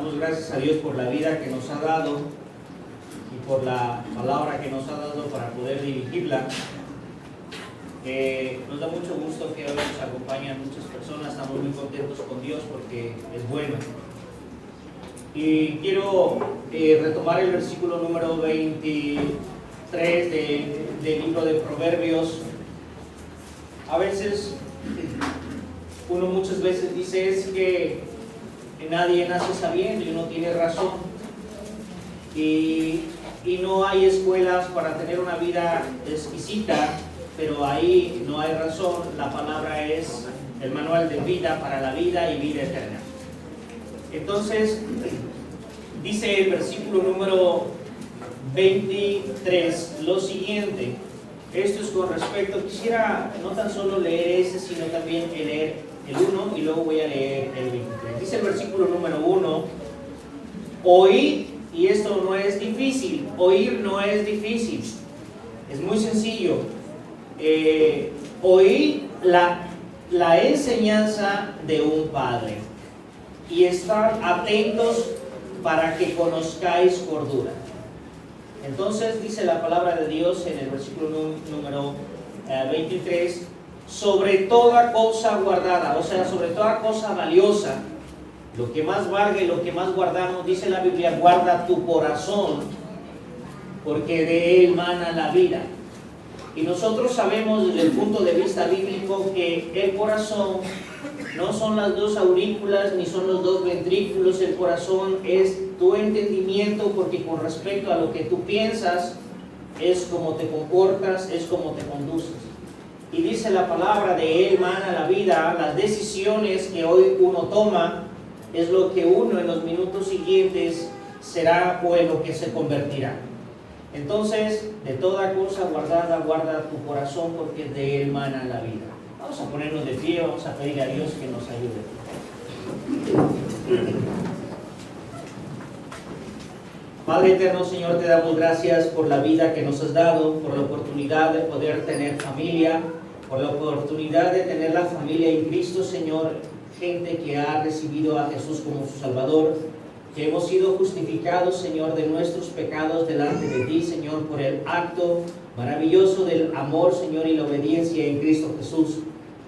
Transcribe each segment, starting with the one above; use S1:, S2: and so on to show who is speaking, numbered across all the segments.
S1: Damos gracias a Dios por la vida que nos ha dado y por la palabra que nos ha dado para poder dirigirla. Nos da mucho gusto que hoy nos acompañan muchas personas. Estamos muy contentos con Dios porque es bueno. Y quiero retomar el versículo número 23 del libro de Proverbios. A veces, uno muchas veces dice es que nadie nace sabiendo y uno tiene razón. Y no hay escuelas para tener una vida exquisita, pero ahí no hay razón. La palabra es el manual de vida para la vida y vida eterna. Entonces, dice el versículo número 23 lo siguiente. Esto es con respecto, quisiera no tan solo leer ese, sino también leer el 1 y luego voy a leer el 23. Dice el versículo número 1, oíd, y esto no es difícil, oír no es difícil, es muy sencillo. Oír la enseñanza de un padre y estar atentos para que conozcáis cordura. Entonces dice la palabra de Dios en el versículo número 23, sobre toda cosa guardada, o sea, sobre toda cosa valiosa, lo que más valga y lo que más guardamos, dice la Biblia, guarda tu corazón, porque de él mana la vida. Y nosotros sabemos desde el punto de vista bíblico que el corazón no son las dos aurículas ni son los dos ventrículos. El corazón es tu entendimiento, porque con respecto a lo que tú piensas es como te comportas, es como te conduces. Y dice la palabra, de él mana la vida. Las decisiones que hoy uno toma es lo que uno en los minutos siguientes será o en lo que se convertirá. Entonces, de toda cosa guardada, guarda tu corazón, porque de él mana la vida. Vamos a ponernos de pie, vamos a pedir a Dios que nos ayude. Padre eterno, Señor, te damos gracias por la vida que nos has dado, por la oportunidad de poder tener familia, por la oportunidad de tener la familia en Cristo, Señor, gente que ha recibido a Jesús como su Salvador, que hemos sido justificados, Señor, de nuestros pecados delante de ti, Señor, por el acto maravilloso del amor, Señor, y la obediencia en Cristo Jesús.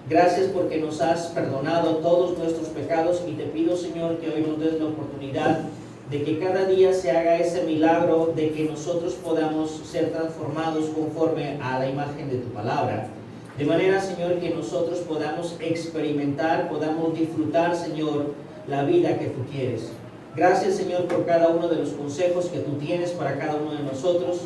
S1: Gracias porque nos has perdonado todos nuestros pecados, y te pido, Señor, que hoy nos des la oportunidad de que cada día se haga ese milagro de que nosotros podamos ser transformados conforme a la imagen de tu palabra. De manera, Señor, que nosotros podamos experimentar, podamos disfrutar, Señor, la vida que tú quieres. Gracias, Señor, por cada uno de los consejos que tú tienes para cada uno de nosotros.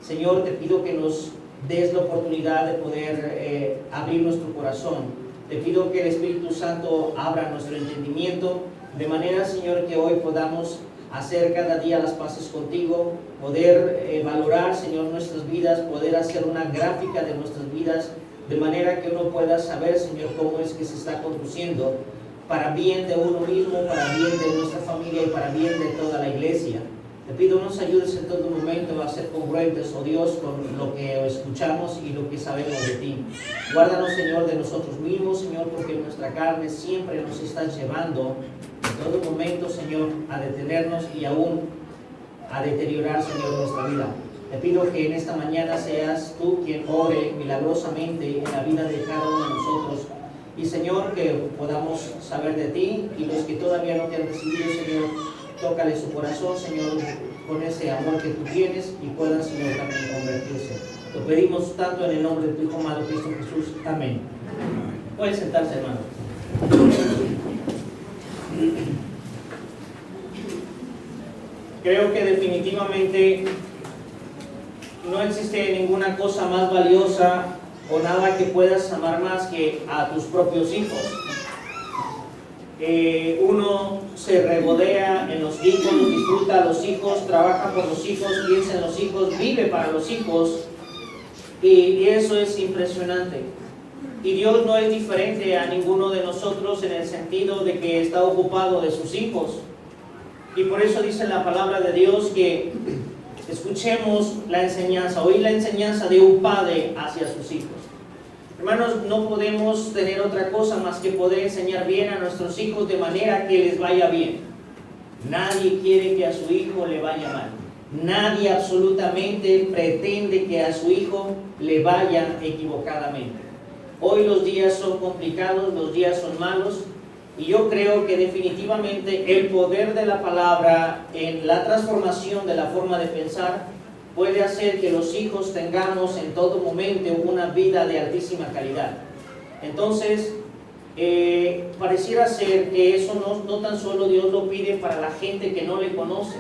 S1: Señor, te pido que nos des la oportunidad de poder abrir nuestro corazón. Te pido que el Espíritu Santo abra nuestro entendimiento, de manera, Señor, que hoy podamos hacer cada día las paces contigo, poder valorar, Señor, nuestras vidas, poder hacer una gráfica de nuestras vidas, de manera que uno pueda saber, Señor, cómo es que se está conduciendo para bien de uno mismo, para bien de nuestra familia y para bien de toda la iglesia. Te pido nos ayudes en todo momento a ser congruentes, oh Dios, con lo que escuchamos y lo que sabemos de ti. Guárdanos, Señor, de nosotros mismos, Señor, porque nuestra carne siempre nos está llevando en todo momento, Señor, a detenernos y aún a deteriorar, Señor, nuestra vida. Te pido que en esta mañana seas tú quien obre milagrosamente en la vida de cada uno de nosotros. Y, Señor, que podamos saber de ti, y los que todavía no te han recibido, Señor, tócale su corazón, Señor, con ese amor que tú tienes, y puedan, Señor, también convertirse. Lo pedimos tanto en el nombre de tu Hijo amado Cristo Jesús. Amén. Pueden sentarse, hermano. Creo que definitivamente no existe ninguna cosa más valiosa o nada que puedas amar más que a tus propios hijos. Uno se regodea en los hijos, disfruta a los hijos, trabaja por los hijos, piensa en los hijos, vive para los hijos, y eso es impresionante. Y Dios no es diferente a ninguno de nosotros en el sentido de que está ocupado de sus hijos. Y por eso dice la palabra de Dios que escuchemos la enseñanza, oír la enseñanza de un padre hacia sus hijos. Hermanos, no podemos tener otra cosa más que poder enseñar bien a nuestros hijos de manera que les vaya bien. Nadie quiere que a su hijo le vaya mal. Nadie absolutamente pretende que a su hijo le vaya equivocadamente. Hoy los días son complicados, los días son malos, y yo creo que definitivamente el poder de la palabra en la transformación de la forma de pensar puede hacer que los hijos tengamos en todo momento una vida de altísima calidad. Entonces, pareciera ser que eso no tan solo Dios lo pide para la gente que no le conoce,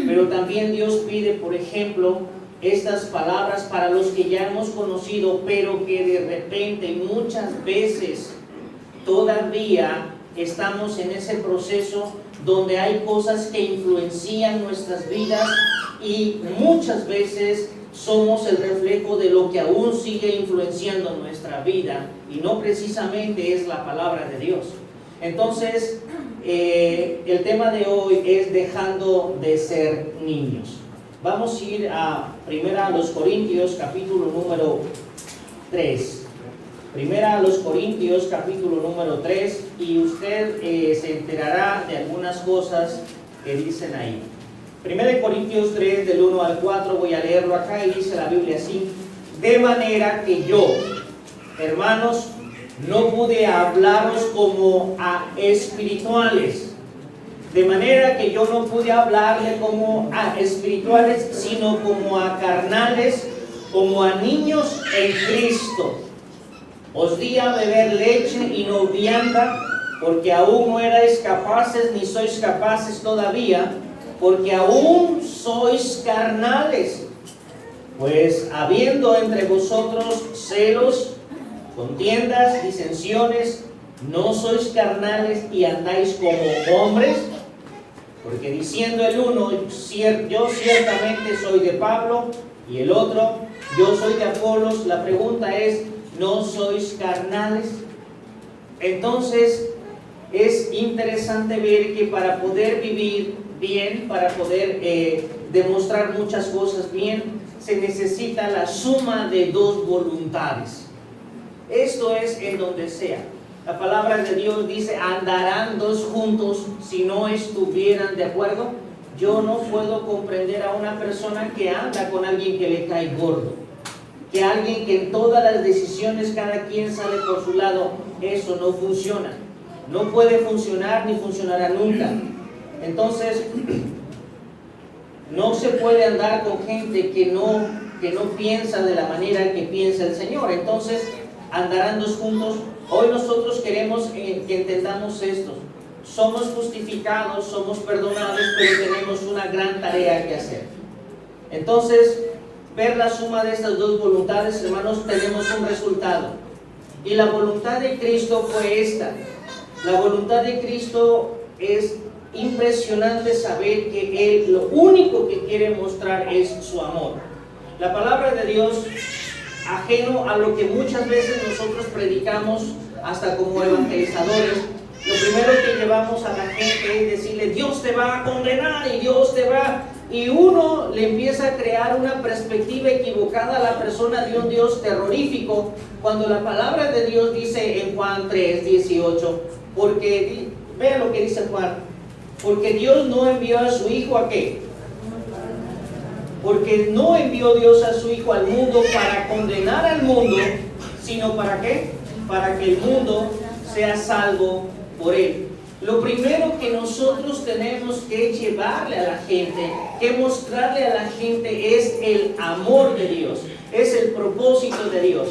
S1: pero también Dios pide, por ejemplo, estas palabras para los que ya hemos conocido, pero que de repente muchas veces todavía estamos en ese proceso donde hay cosas que influencian nuestras vidas y muchas veces somos el reflejo de lo que aún sigue influenciando nuestra vida y no precisamente es la palabra de Dios. Entonces, el tema de hoy es dejando de ser niños. Vamos a ir a Primera a los Corintios, capítulo número 3. Primera a los Corintios, capítulo número 3, y usted se enterará de algunas cosas que dicen ahí. Primera de Corintios 3, del 1 al 4, voy a leerlo acá y dice la Biblia así: de manera que yo, hermanos, no pude hablaros como a espirituales. De manera que yo no pude hablarle como a espirituales, sino como a carnales, como a niños en Cristo. Os di a beber leche y no vianda, porque aún no erais capaces, ni sois capaces todavía, porque aún sois carnales. Pues habiendo entre vosotros celos, contiendas, disensiones, ¿no sois carnales y andáis como hombres? Porque diciendo el uno, yo ciertamente soy de Pablo, y el otro, yo soy de Apolos, la pregunta es, ¿no sois carnales? Entonces, es interesante ver que para poder vivir bien, para poder demostrar muchas cosas bien, se necesita la suma de dos voluntades. Esto es en donde sea. La palabra de Dios dice, andarán dos juntos si no estuvieran de acuerdo. Yo no puedo comprender a una persona que anda con alguien que le cae gordo, que alguien que en todas las decisiones cada quien sale por su lado. Eso no funciona, no puede funcionar ni funcionará nunca. Entonces, no se puede andar con gente que no piensa de la manera que piensa el Señor. Entonces, andarán dos juntos. Hoy nosotros queremos que entendamos esto. Somos justificados, somos perdonados, pero tenemos una gran tarea que hacer. Entonces, ver la suma de estas dos voluntades, hermanos, tenemos un resultado. Y la voluntad de Cristo fue esta. La voluntad de Cristo es impresionante saber que Él lo único que quiere mostrar es su amor. La palabra de Dios, ajeno a lo que muchas veces nosotros predicamos, hasta como evangelizadores, lo primero que llevamos a la gente es decirle, Dios te va a condenar y Dios te va... Y uno le empieza a crear una perspectiva equivocada a la persona de un Dios terrorífico, cuando la palabra de Dios dice en Juan 3:18, porque, vean lo que dice Juan, porque Dios no envió a su Hijo ¿a qué? Porque no envió Dios a su Hijo al mundo para condenar al mundo, sino ¿para qué? Para que el mundo sea salvo por Él. Lo primero que nosotros tenemos que llevarle a la gente, que mostrarle a la gente es el amor de Dios, es el propósito de Dios.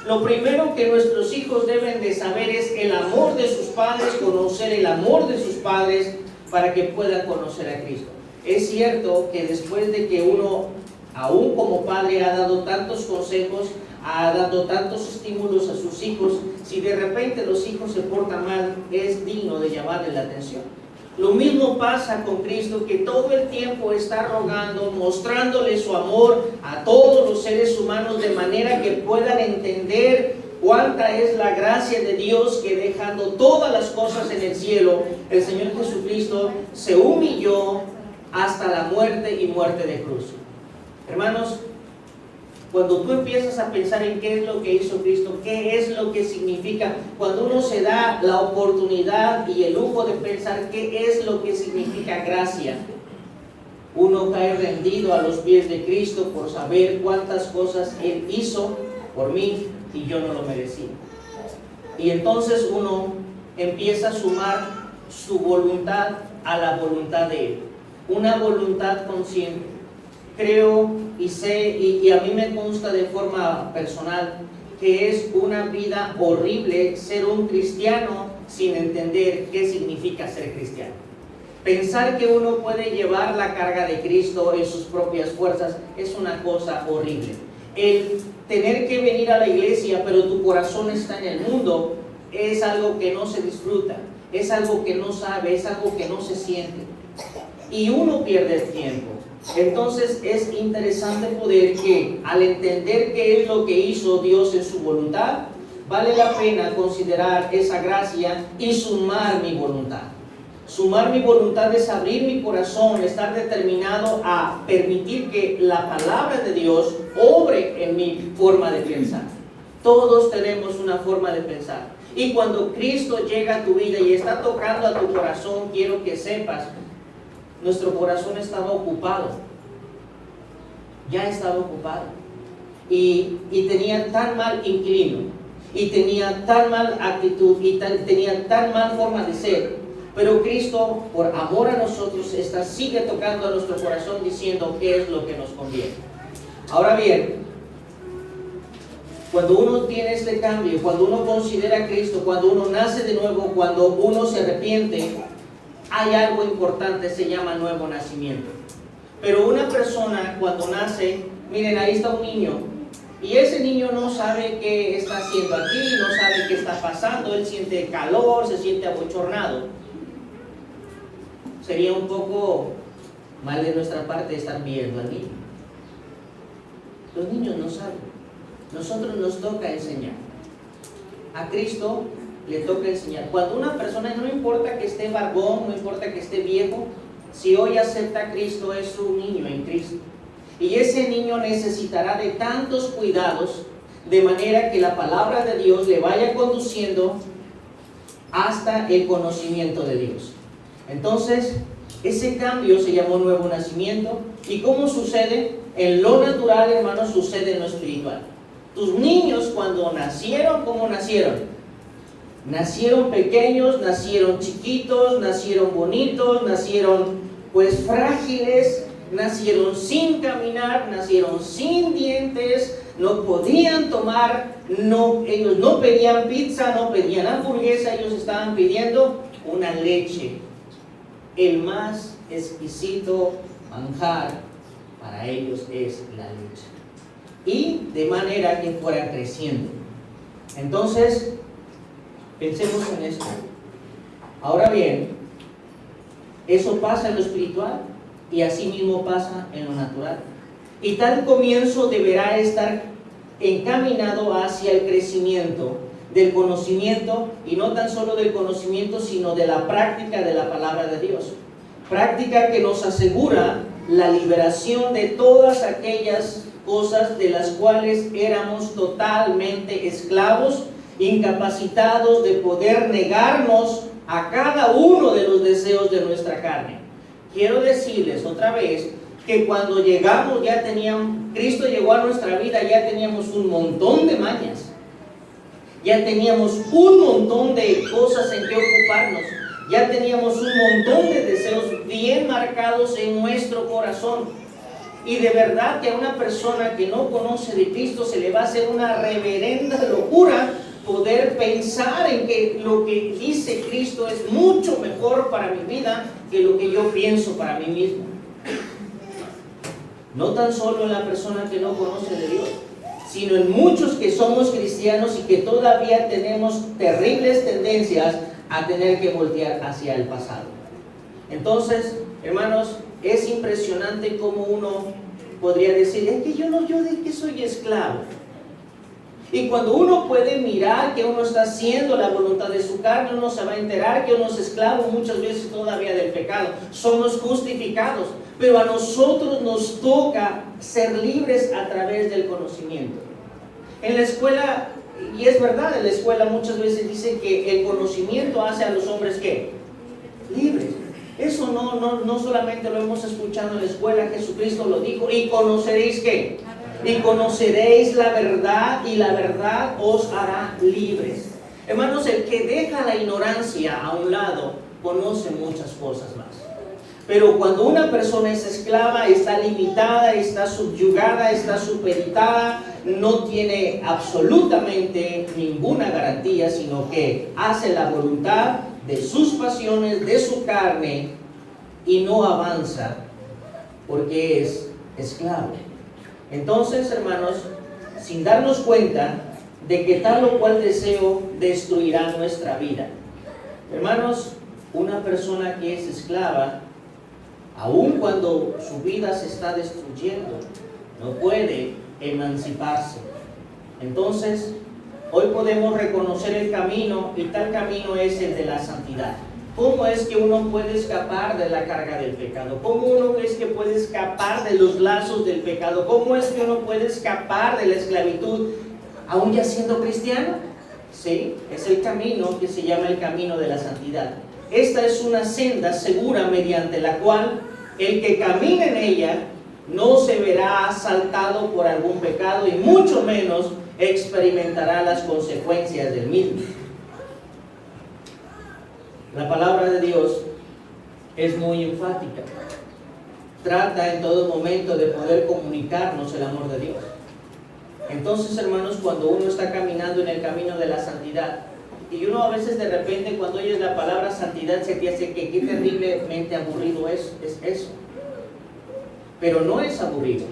S1: Lo primero que nuestros hijos deben de saber es el amor de sus padres, conocer el amor de sus padres para que puedan conocer a Cristo. Es cierto que después de que uno, aún como padre, ha dado tantos consejos, ha dado tantos estímulos a sus hijos, si de repente los hijos se portan mal, es digno de llamarle la atención. Lo mismo pasa con Cristo, que todo el tiempo está rogando, mostrándole su amor a todos los seres humanos, de manera que puedan entender cuánta es la gracia de Dios, que dejando todas las cosas en el cielo, el Señor Jesucristo se humilló hasta la muerte y muerte de cruz. Hermanos, Cuando tú empiezas a pensar en qué es lo que hizo Cristo, qué es lo que significa, cuando uno se da la oportunidad y el lujo de pensar qué es lo que significa gracia, uno cae rendido a los pies de Cristo por saber cuántas cosas Él hizo por mí y yo no lo merecía. Y entonces uno empieza a sumar su voluntad a la voluntad de Él, una voluntad consciente. Creo y sé, y a mí me consta de forma personal, que es una vida horrible ser un cristiano sin entender qué significa ser cristiano. Pensar que uno puede llevar la carga de Cristo en sus propias fuerzas es una cosa horrible. El tener que venir a la iglesia, pero tu corazón está en el mundo, es algo que no se disfruta, es algo que no sabe, es algo que no se siente. Y uno pierde el tiempo. Entonces es interesante poder que al entender qué es lo que hizo Dios en su voluntad, vale la pena considerar esa gracia y sumar mi voluntad. Sumar mi voluntad es abrir mi corazón, estar determinado a permitir que la palabra de Dios obre en mi forma de pensar. Todos tenemos una forma de pensar. Y cuando Cristo llega a tu vida y está tocando a tu corazón, quiero que sepas, nuestro corazón estaba ocupado. Ya estaba ocupado. Y tenía tan mal inclino, y tenía tan mal actitud, y tenía tan mal forma de ser. Pero Cristo, por amor a nosotros, sigue tocando a nuestro corazón diciendo qué es lo que nos conviene. Ahora bien, cuando uno tiene este cambio, cuando uno considera a Cristo, cuando uno nace de nuevo, cuando uno se arrepiente, hay algo importante, se llama nuevo nacimiento. Pero una persona cuando nace, miren, ahí está un niño, y ese niño no sabe qué está haciendo aquí, no sabe qué está pasando, él siente calor, se siente abochornado. Sería un poco mal de nuestra parte estar viendo al niño. Los niños no saben. Nosotros nos toca enseñar. A Cristo le toca enseñar. Cuando una persona, no importa que esté barbón, no importa que esté viejo, si hoy acepta a Cristo, es un niño en Cristo. Y ese niño necesitará de tantos cuidados, de manera que la palabra de Dios le vaya conduciendo hasta el conocimiento de Dios. Entonces, ese cambio se llamó nuevo nacimiento. ¿Y cómo sucede? En lo natural, hermanos, sucede en lo espiritual. Tus niños cuando nacieron, ¿cómo nacieron? Nacieron pequeños, nacieron chiquitos, nacieron bonitos, nacieron pues frágiles, nacieron sin caminar, nacieron sin dientes, no podían tomar, ellos no pedían pizza, no pedían hamburguesa, ellos estaban pidiendo una leche. El más exquisito manjar para ellos es la leche. Y de manera que fueran creciendo. Entonces, pensemos en esto. Ahora bien, eso pasa en lo espiritual y así mismo pasa en lo natural. Y tal comienzo deberá estar encaminado hacia el crecimiento del conocimiento, y no tan solo del conocimiento, sino de la práctica de la palabra de Dios. Práctica que nos asegura la liberación de todas aquellas cosas de las cuales éramos totalmente esclavos, incapacitados de poder negarnos a cada uno de los deseos de nuestra carne. Quiero decirles otra vez que cuando llegamos Cristo llegó a nuestra vida, ya teníamos un montón de mañas, ya teníamos un montón de cosas en que ocuparnos, ya teníamos un montón de deseos bien marcados en nuestro corazón. Y de verdad que a una persona que no conoce de Cristo se le va a hacer una reverenda locura poder pensar en que lo que dice Cristo es mucho mejor para mi vida que lo que yo pienso para mí mismo. No tan solo en la persona que no conoce de Dios, sino en muchos que somos cristianos y que todavía tenemos terribles tendencias a tener que voltear hacia el pasado. Entonces, hermanos, es impresionante cómo uno podría decir, es que yo de que soy esclavo. Y cuando uno puede mirar que uno está haciendo la voluntad de su carne, uno se va a enterar que uno es esclavo muchas veces todavía del pecado. Somos justificados, pero a nosotros nos toca ser libres a través del conocimiento. En la escuela, y es verdad, en la escuela muchas veces dicen que el conocimiento hace a los hombres ¿qué? Libres. Eso no solamente lo hemos escuchado en la escuela, Jesucristo lo dijo, y conoceréis ¿qué? Y conoceréis la verdad, y la verdad os hará libres. Hermanos, el que deja la ignorancia a un lado, conoce muchas cosas más. Pero cuando una persona es esclava, está limitada, está subyugada, está supeditada, no tiene absolutamente ninguna garantía, sino que hace la voluntad de sus pasiones, de su carne, y no avanza porque es esclavo. Entonces, hermanos, sin darnos cuenta de que tal o cual deseo destruirá nuestra vida. Hermanos, una persona que es esclava, aun cuando su vida se está destruyendo, no puede emanciparse. Entonces, hoy podemos reconocer el camino, y tal camino es el de la santidad. ¿Cómo es que uno puede escapar de la carga del pecado? ¿Cómo uno es que puede escapar de los lazos del pecado? ¿Cómo es que uno puede escapar de la esclavitud, aún ya siendo cristiano? Sí, es el camino que se llama el camino de la santidad. Esta es una senda segura mediante la cual el que camina en ella no se verá asaltado por algún pecado y mucho menos experimentará las consecuencias del mismo. La palabra de Dios es muy enfática. Trata en todo momento de poder comunicarnos el amor de Dios. Entonces, hermanos, cuando uno está caminando en el camino de la santidad, y uno a veces de repente cuando oyes la palabra santidad se te hace que qué terriblemente aburrido es eso. Pero no es aburrido,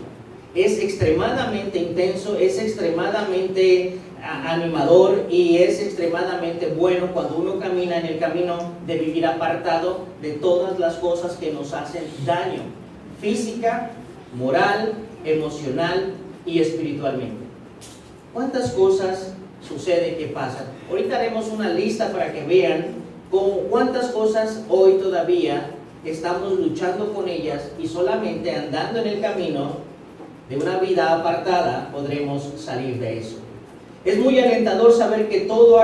S1: es extremadamente intenso, es extremadamente animador y es extremadamente bueno cuando uno camina en el camino de vivir apartado de todas las cosas que nos hacen daño, física, moral, emocional y espiritualmente. ¿Cuántas cosas sucede que pasan? Ahorita haremos una lista para que vean cuántas cosas hoy todavía estamos luchando con ellas, y solamente andando en el camino de una vida apartada podremos salir de eso. Es muy alentador saber que todo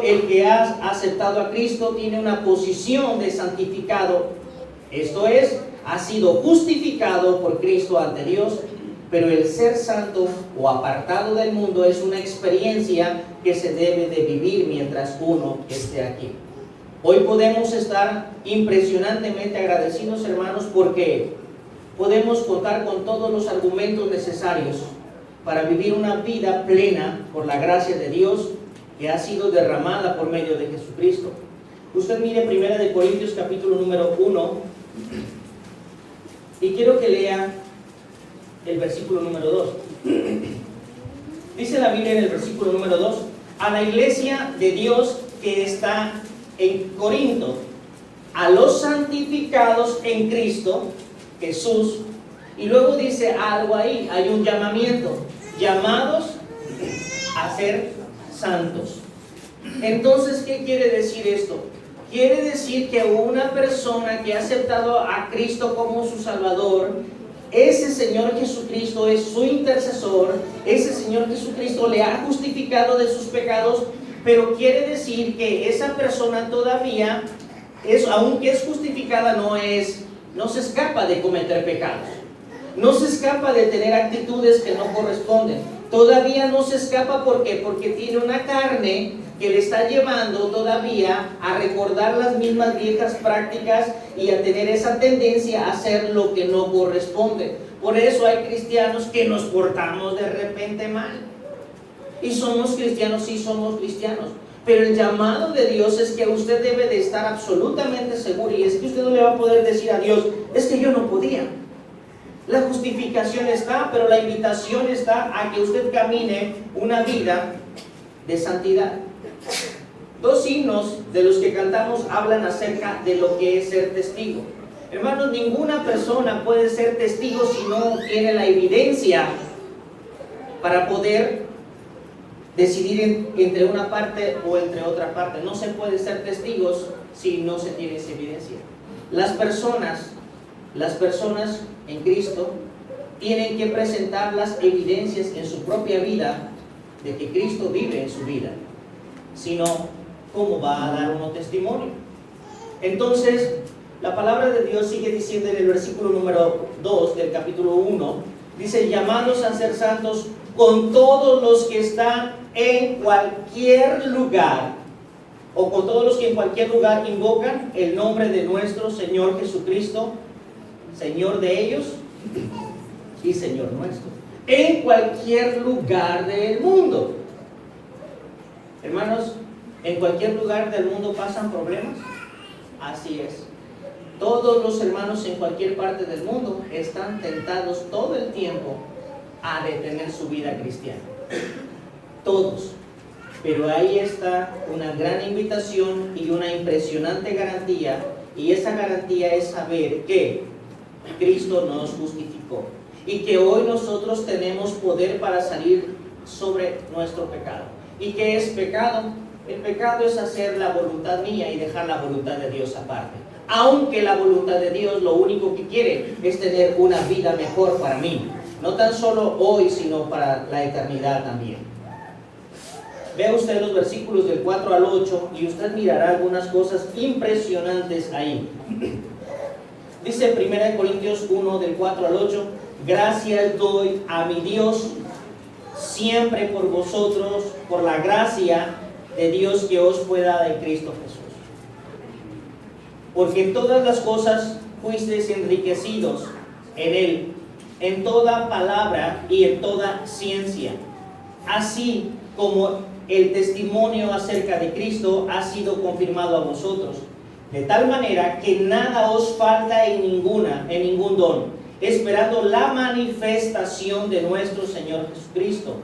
S1: el que ha aceptado a Cristo tiene una posición de santificado. Esto es, ha sido justificado por Cristo ante Dios, pero el ser santo o apartado del mundo es una experiencia que se debe de vivir mientras uno esté aquí. Hoy podemos estar impresionantemente agradecidos, hermanos, porque podemos contar con todos los argumentos necesarios para vivir una vida plena por la gracia de Dios que ha sido derramada por medio de Jesucristo. Usted mire 1 Corintios capítulo número 1 y quiero que lea el versículo número 2. Dice la Biblia en el versículo número 2: a la iglesia de Dios que está en Corinto, a los santificados en Cristo Jesús. Y luego dice algo ahí, hay un llamamiento: llamados a ser santos. Entonces, ¿qué quiere decir esto? Quiere decir que una persona que ha aceptado a Cristo como su Salvador, ese Señor Jesucristo es su intercesor, ese Señor Jesucristo le ha justificado de sus pecados, pero quiere decir que esa persona todavía, aunque es justificada, no se escapa de cometer pecados, no se escapa de tener actitudes que no corresponden, todavía no se escapa. ¿Por qué? Porque tiene una carne que le está llevando todavía a recordar las mismas viejas prácticas y a tener esa tendencia a hacer lo que no corresponde. Por eso hay cristianos que nos portamos de repente mal. Y somos cristianos, sí somos cristianos. Pero el llamado de Dios es que usted debe de estar absolutamente seguro, y es que usted no le va a poder decir a Dios: es que yo no podía. La justificación está, pero la invitación está a que usted camine una vida de santidad. Dos himnos de los que cantamos hablan acerca de lo que es ser testigo. Hermanos, ninguna persona puede ser testigo si no tiene la evidencia para poder decidir entre una parte o entre otra parte. No se puede ser testigos si no se tiene esa evidencia. Las personas en Cristo tienen que presentar las evidencias en su propia vida de que Cristo vive en su vida. Si no, ¿cómo va a dar uno testimonio? Entonces, la palabra de Dios sigue diciendo en el versículo número 2 del capítulo 1, dice: llamados a ser santos con todos los que están en cualquier lugar, o con todos los que en cualquier lugar invocan el nombre de nuestro Señor Jesucristo, Señor de ellos y Señor nuestro. En cualquier lugar del mundo. Hermanos, ¿en cualquier lugar del mundo pasan problemas? Así es. Todos los hermanos en cualquier parte del mundo están tentados todo el tiempo a detener su vida cristiana. Todos. Pero ahí está una gran invitación y una impresionante garantía, y esa garantía es saber que Cristo nos justificó y que hoy nosotros tenemos poder para salir sobre nuestro pecado. ¿Y qué es pecado? El pecado es hacer la voluntad mía y dejar la voluntad de Dios aparte. Aunque la voluntad de Dios lo único que quiere es tener una vida mejor para mí. No tan solo hoy, sino para la eternidad también. Vea usted los versículos del 4 al 8 y usted mirará algunas cosas impresionantes ahí. Dice 1 Corintios 1 del 4 al 8: gracias doy a mi Dios siempre por vosotros, por la gracia de Dios que os fue dada en Cristo Jesús. Porque en todas las cosas fuisteis enriquecidos en Él, en toda palabra y en toda ciencia, así como el testimonio acerca de Cristo ha sido confirmado a vosotros, de tal manera que nada os falta en ningún don, esperando la manifestación de nuestro Señor Jesucristo,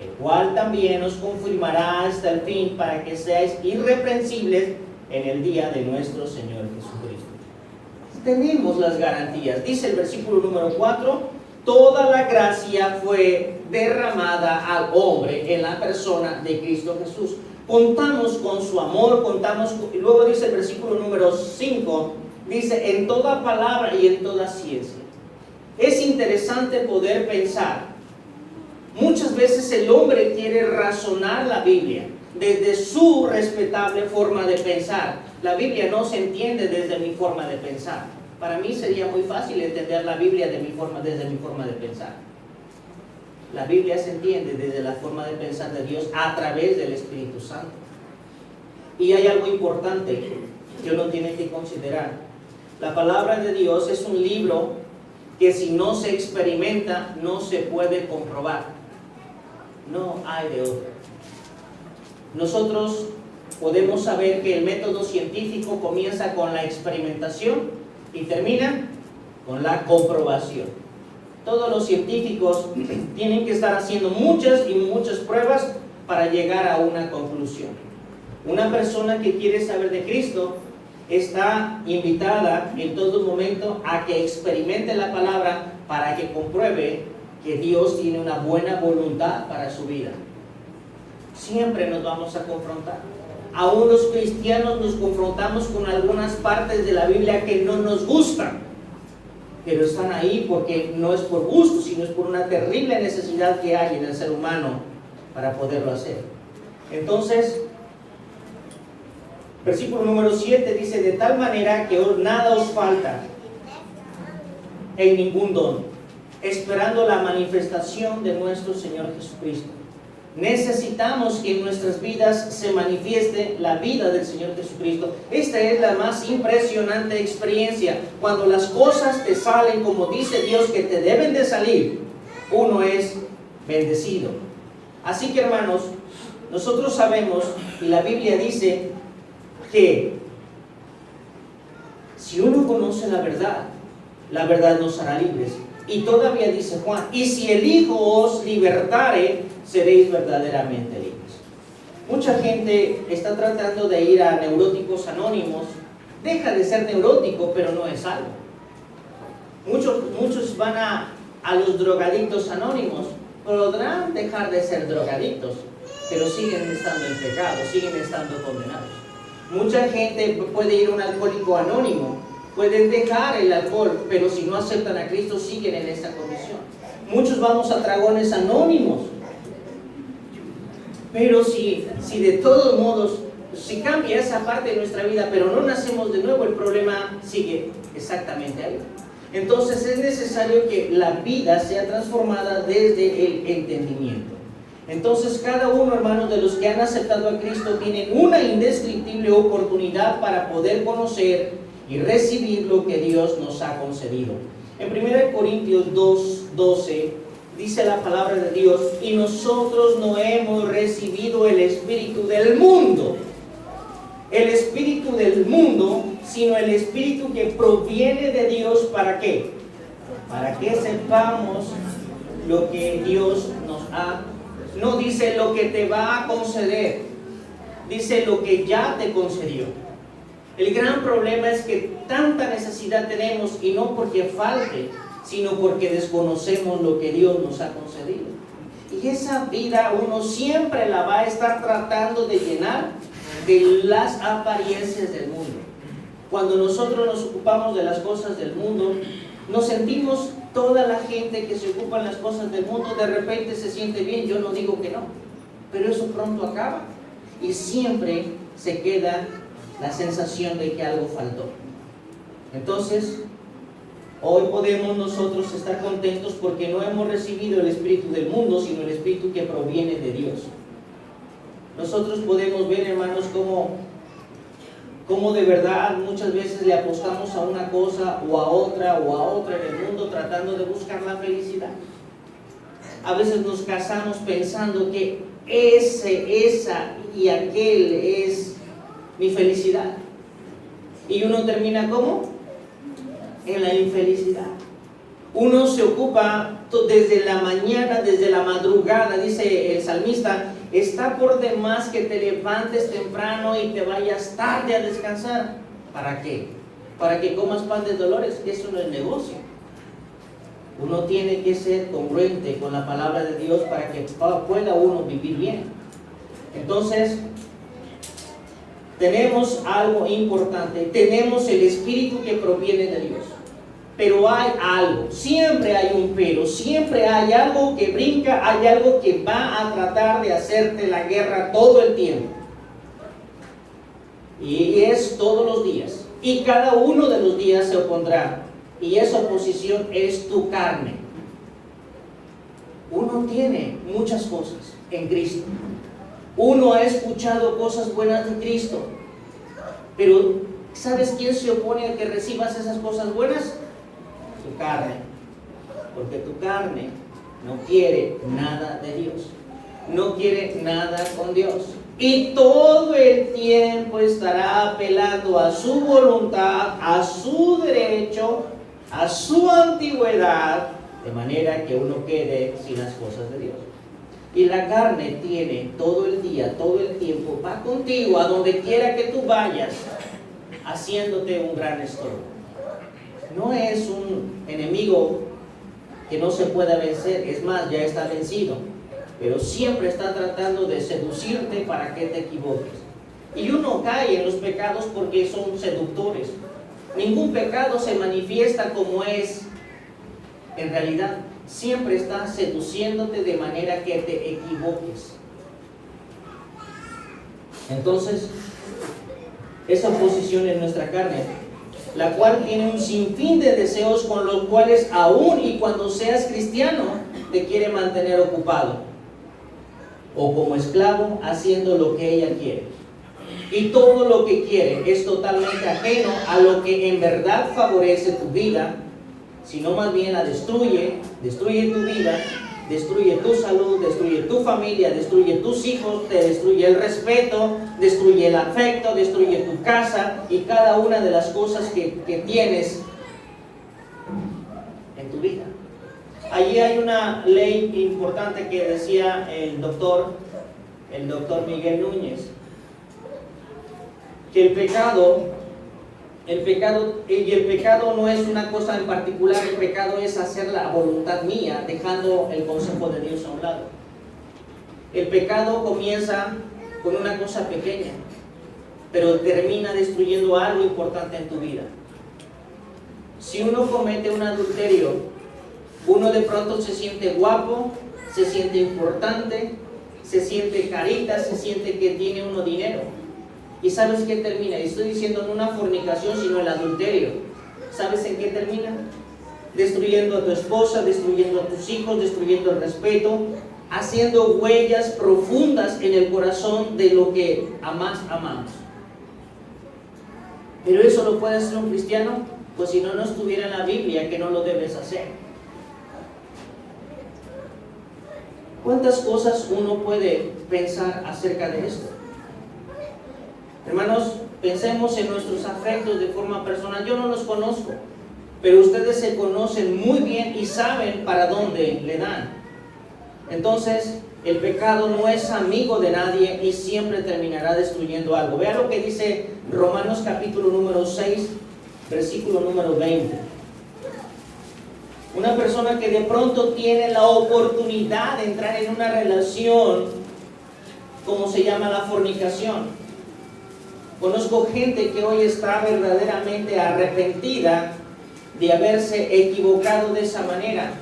S1: el cual también os confirmará hasta el fin, para que seáis irreprensibles en el día de nuestro Señor Jesucristo. Tenemos las garantías. Dice el versículo número 4: toda la gracia fue derramada al hombre en la persona de Cristo Jesús. Contamos con su amor, y luego dice el versículo número 5, dice: en toda palabra y en toda ciencia. Es interesante poder pensar. Muchas veces el hombre quiere razonar la Biblia desde su respetable forma de pensar. La Biblia no se entiende desde mi forma de pensar. Para mí sería muy fácil entender la Biblia desde mi forma de pensar. La Biblia se entiende desde la forma de pensar de Dios a través del Espíritu Santo. Y hay algo importante que uno tiene que considerar. La palabra de Dios es un libro que si no se experimenta no se puede comprobar. No hay de otra. Nosotros podemos saber que el método científico comienza con la experimentación y termina con la comprobación. Todos los científicos tienen que estar haciendo muchas y muchas pruebas para llegar a una conclusión. Una persona que quiere saber de Cristo está invitada en todo momento a que experimente la palabra para que compruebe que Dios tiene una buena voluntad para su vida. Siempre nos vamos a confrontar. Aún los cristianos nos confrontamos con algunas partes de la Biblia que no nos gustan, pero están ahí porque no es por gusto, sino es por una terrible necesidad que hay en el ser humano para poderlo hacer. Entonces, versículo número 7 dice: de tal manera que nada os falta en ningún don, esperando la manifestación de nuestro Señor Jesucristo. Necesitamos que en nuestras vidas se manifieste la vida del Señor Jesucristo. Esta es la más impresionante experiencia. Cuando las cosas te salen como dice Dios que te deben de salir, uno es bendecido. Así que, hermanos, nosotros sabemos, y la Biblia dice, que si uno conoce la verdad nos hará libres. Y todavía dice Juan: y si el Hijo os libertare, seréis verdaderamente libres. Mucha gente está tratando de ir a neuróticos anónimos. Deja de ser neurótico, pero no es algo. Muchos van a los drogadictos anónimos, podrán dejar de ser drogadictos, pero siguen estando en pecado, siguen estando condenados. Mucha gente puede ir a un alcohólico anónimo, pueden dejar el alcohol, pero si no aceptan a Cristo siguen en esta condición. Muchos vamos a dragones anónimos, pero si de todos modos, si cambia esa parte de nuestra vida, pero no nacemos de nuevo, el problema sigue exactamente ahí. Entonces es necesario que la vida sea transformada desde el entendimiento. Entonces cada uno, hermanos, de los que han aceptado a Cristo tienen una indescriptible oportunidad para poder conocer y recibir lo que Dios nos ha concedido. En 1 Corintios 2:12 dice la palabra de Dios: y nosotros no hemos recibido el espíritu del mundo, sino el espíritu que proviene de Dios. ¿Para qué? Para que sepamos lo que Dios nos ha. No dice lo que te va a conceder, dice lo que ya te concedió. El gran problema es que tanta necesidad tenemos, y no porque falte, sino porque desconocemos lo que Dios nos ha concedido. Y esa vida uno siempre la va a estar tratando de llenar de las apariencias del mundo. Cuando nosotros nos ocupamos de las cosas del mundo, nos sentimos, toda la gente que se ocupa en las cosas del mundo de repente se siente bien. Yo no digo que no, pero eso pronto acaba y siempre se queda la sensación de que algo faltó. Entonces hoy podemos nosotros estar contentos porque no hemos recibido el espíritu del mundo, sino el espíritu que proviene de Dios. Nosotros podemos ver, hermanos, cómo de verdad muchas veces le apostamos a una cosa o a otra en el mundo tratando de buscar la felicidad. A veces nos casamos pensando que esa y aquel es mi felicidad. Y uno termina ¿cómo? En la infelicidad. Uno se ocupa desde la mañana, desde la madrugada, dice el salmista: está por demás que te levantes temprano y te vayas tarde a descansar. ¿Para qué? Para que comas pan de dolores. Eso no es negocio. Uno tiene que ser congruente con la palabra de Dios para que pueda uno vivir bien. Entonces, tenemos algo importante. Tenemos el espíritu que proviene de Dios. Pero hay algo, siempre hay un pero, siempre hay algo que brinca, hay algo que va a tratar de hacerte la guerra todo el tiempo. Y es todos los días. Y cada uno de los días se opondrá. Y esa oposición es tu carne. Uno tiene muchas cosas en Cristo. Uno ha escuchado cosas buenas de Cristo. Pero ¿sabes quién se opone a que recibas esas cosas buenas? Tu carne, porque tu carne no quiere nada de Dios, no quiere nada con Dios, y todo el tiempo estará apelando a su voluntad, a su derecho, a su antigüedad, de manera que uno quede sin las cosas de Dios. Y la carne tiene todo el día, todo el tiempo, va contigo a donde quiera que tú vayas, haciéndote un gran estorbo. No es un enemigo que no se pueda vencer, es más, ya está vencido, pero siempre está tratando de seducirte para que te equivoques. Y uno cae en los pecados porque son seductores. Ningún pecado se manifiesta como es en realidad. Siempre está seduciéndote de manera que te equivoques. Entonces, esa oposición en nuestra carne, la cual tiene un sinfín de deseos con los cuales aún y cuando seas cristiano te quiere mantener ocupado o como esclavo haciendo lo que ella quiere. Y todo lo que quiere es totalmente ajeno a lo que en verdad favorece tu vida, sino más bien la destruye tu vida, destruye tu salud, destruye tu familia, destruye tus hijos, te destruye el respeto, destruye el afecto, destruye tu casa y cada una de las cosas que tienes en tu vida. Allí hay una ley importante que decía el doctor Miguel Núñez, que el pecado Y el pecado no es una cosa en particular, el pecado es hacer la voluntad mía, dejando el consejo de Dios a un lado. El pecado comienza con una cosa pequeña, pero termina destruyendo algo importante en tu vida. Si uno comete un adulterio, uno de pronto se siente guapo, se siente importante, se siente carita, se siente que tiene uno dinero. ¿Y sabes qué termina? Y estoy diciendo no una fornicación, sino el adulterio. ¿Sabes en qué termina? Destruyendo a tu esposa, destruyendo a tus hijos, destruyendo el respeto, haciendo huellas profundas en el corazón de lo que más amamos. ¿Pero eso lo puede hacer un cristiano? Pues si no, no estuviera en la Biblia que no lo debes hacer. ¿Cuántas cosas uno puede pensar acerca de esto? Hermanos, pensemos en nuestros afectos de forma personal. Yo no los conozco, pero ustedes se conocen muy bien y saben para dónde le dan. Entonces, el pecado no es amigo de nadie y siempre terminará destruyendo algo. Vea lo que dice Romanos capítulo número 6, versículo número 20. Una persona que de pronto tiene la oportunidad de entrar en una relación, como se llama la fornicación. Conozco gente que hoy está verdaderamente arrepentida de haberse equivocado de esa manera.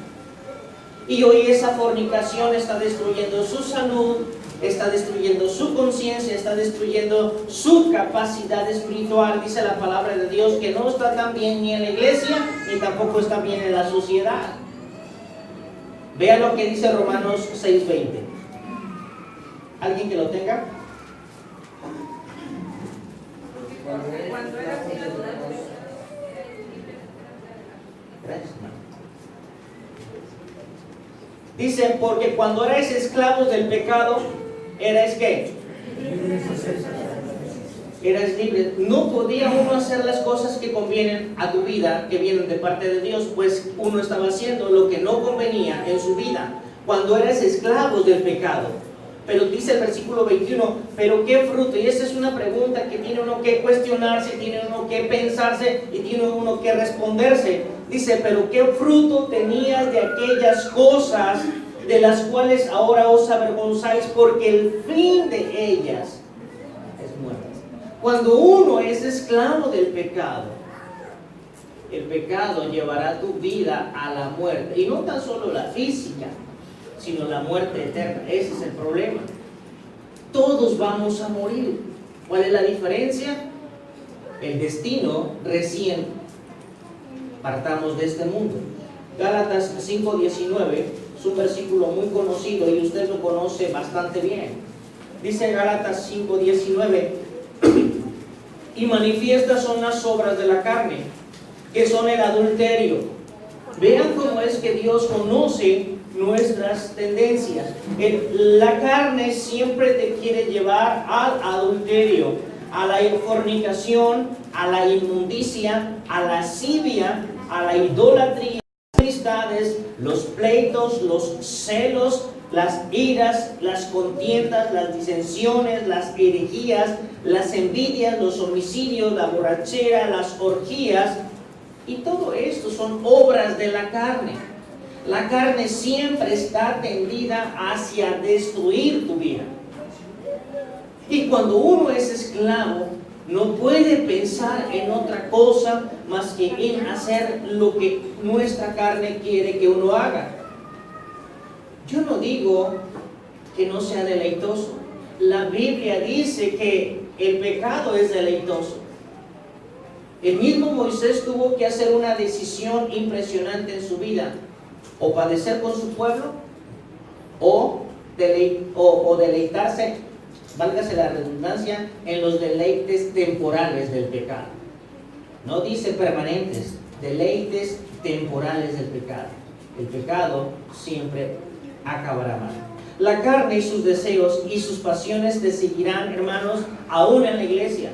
S1: Y hoy esa fornicación está destruyendo su salud, está destruyendo su conciencia, está destruyendo su capacidad espiritual. Dice la palabra de Dios que no está tan bien ni en la iglesia, ni tampoco está bien en la sociedad. Vea lo que dice Romanos 6:20. ¿Alguien que lo tenga? Gracias, hermano. Dice, porque cuando erais esclavos del pecado, erais ¿qué? Erais libres. No podía uno hacer las cosas que convienen a tu vida, que vienen de parte de Dios, pues uno estaba haciendo lo que no convenía en su vida, cuando eras esclavos del pecado. Pero dice el versículo 21, pero qué fruto, y esa es una pregunta que tiene uno que cuestionarse, tiene uno que pensarse y tiene uno que responderse. Dice, pero qué fruto tenías de aquellas cosas de las cuales ahora os avergonzáis, porque el fin de ellas es muerte. Cuando uno es esclavo del pecado, el pecado llevará tu vida a la muerte, y no tan solo la física, sino la muerte eterna. Ese es el problema. Todos vamos a morir. ¿Cuál es la diferencia? El destino recién partamos de este mundo. Gálatas 5:19 es un versículo muy conocido y usted lo conoce bastante bien. Dice Gálatas 5:19, y manifiestas son las obras de la carne, que son el adulterio. Vean cómo es que Dios conoce nuestras tendencias. La carne siempre te quiere llevar al adulterio, a la fornicación, a la inmundicia, a la lascivia, a la idolatría, las amistades, los pleitos, los celos, las iras, las contiendas, las disensiones, las herejías, las envidias, los homicidios, la borrachera, las orgías. Y todo esto son obras de la carne. La carne siempre está tendida hacia destruir tu vida. Y cuando uno es esclavo, no puede pensar en otra cosa más que en hacer lo que nuestra carne quiere que uno haga. Yo no digo que no sea deleitoso. La Biblia dice que el pecado es deleitoso. El mismo Moisés tuvo que hacer una decisión impresionante en su vida: o padecer con su pueblo, o deleitarse, válgase la redundancia, en los deleites temporales del pecado. No dice permanentes, deleites temporales del pecado. El pecado siempre acabará mal. La carne y sus deseos y sus pasiones te seguirán, hermanos, aún en la iglesia.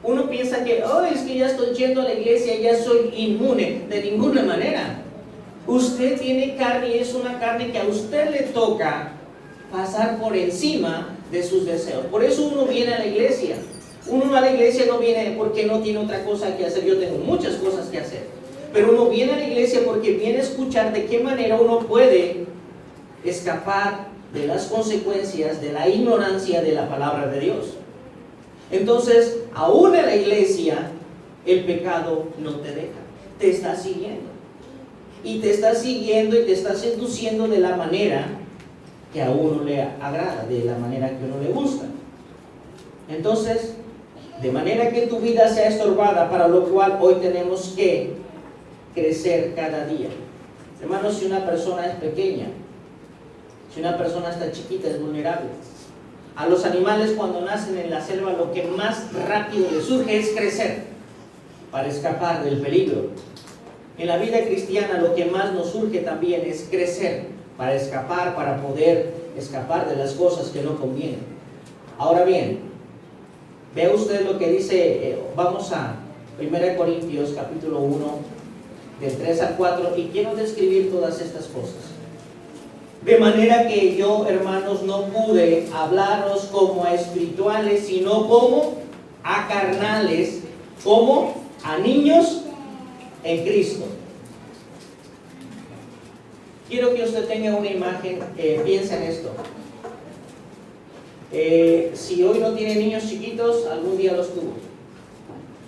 S1: Uno piensa que, es que ya estoy yendo a la iglesia, ya soy inmune. De ninguna manera. Usted tiene carne y es una carne que a usted le toca pasar por encima de sus deseos. Por eso uno viene a la iglesia. Uno a la iglesia no viene porque no tiene otra cosa que hacer. Yo tengo muchas cosas que hacer. Pero uno viene a la iglesia porque viene a escuchar de qué manera uno puede escapar de las consecuencias de la ignorancia de la palabra de Dios. Entonces, aún en la iglesia, el pecado no te deja. Te está siguiendo. Y te está siguiendo y te está seduciendo de la manera que a uno le agrada, de la manera que a uno le gusta. Entonces, de manera que tu vida sea estorbada, para lo cual hoy tenemos que crecer cada día. Hermanos, si una persona es pequeña, si una persona está chiquita, es vulnerable. A los animales cuando nacen en la selva lo que más rápido les surge es crecer para escapar del peligro. En la vida cristiana lo que más nos surge también es crecer para escapar, para poder escapar de las cosas que no convienen. Ahora bien, vea usted lo que dice, vamos a 1 Corintios capítulo 1, del 3 al 4, y quiero describir todas estas cosas. De manera que yo, hermanos, no pude hablaros como a espirituales, sino como a carnales, como a niños en Cristo. Quiero que usted tenga una imagen, piensa en esto. Si hoy no tiene niños chiquitos, algún día los tuvo.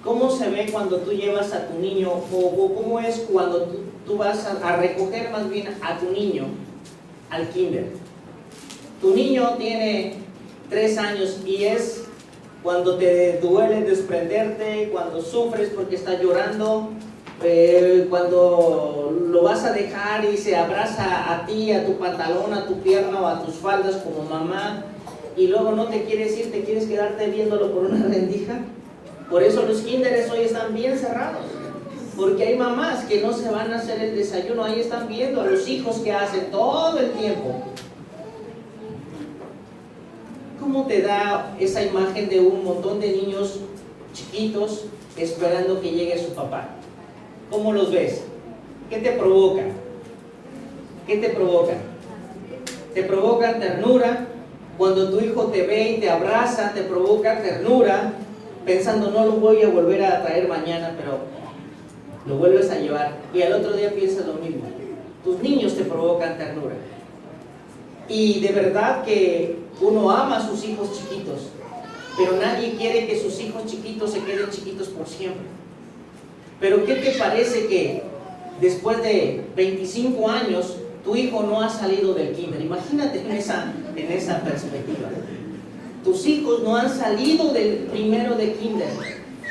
S1: ¿Cómo se ve cuando tú llevas a tu niño, o cómo es cuando tú vas a recoger más bien a tu niño al kinder? Tu niño tiene 3 años y es cuando te duele desprenderte, cuando sufres porque está llorando, cuando lo vas a dejar y se abraza a ti, a tu pantalón, a tu pierna o a tus faldas como mamá, y luego no te quieres ir, te quieres quedarte viéndolo por una rendija. Por eso los kinderes hoy están bien cerrados, porque hay mamás que no se van a hacer el desayuno, ahí están viendo a los hijos que hacen todo el tiempo. ¿Cómo te da esa imagen de un montón de niños chiquitos esperando que llegue su papá? ¿Cómo los ves? ¿Qué te provoca? ¿Qué te provoca? Te provoca ternura. Cuando tu hijo te ve y te abraza, te provoca ternura, pensando, no lo voy a volver a traer mañana, pero lo vuelves a llevar. Y al otro día piensas lo mismo. Tus niños te provocan ternura. Y de verdad que uno ama a sus hijos chiquitos, pero nadie quiere que sus hijos chiquitos se queden chiquitos por siempre. Pero ¿qué te parece que después de 25 años tu hijo no ha salido del kinder? Imagínate en esa perspectiva. Tus hijos no han salido del primero de kinder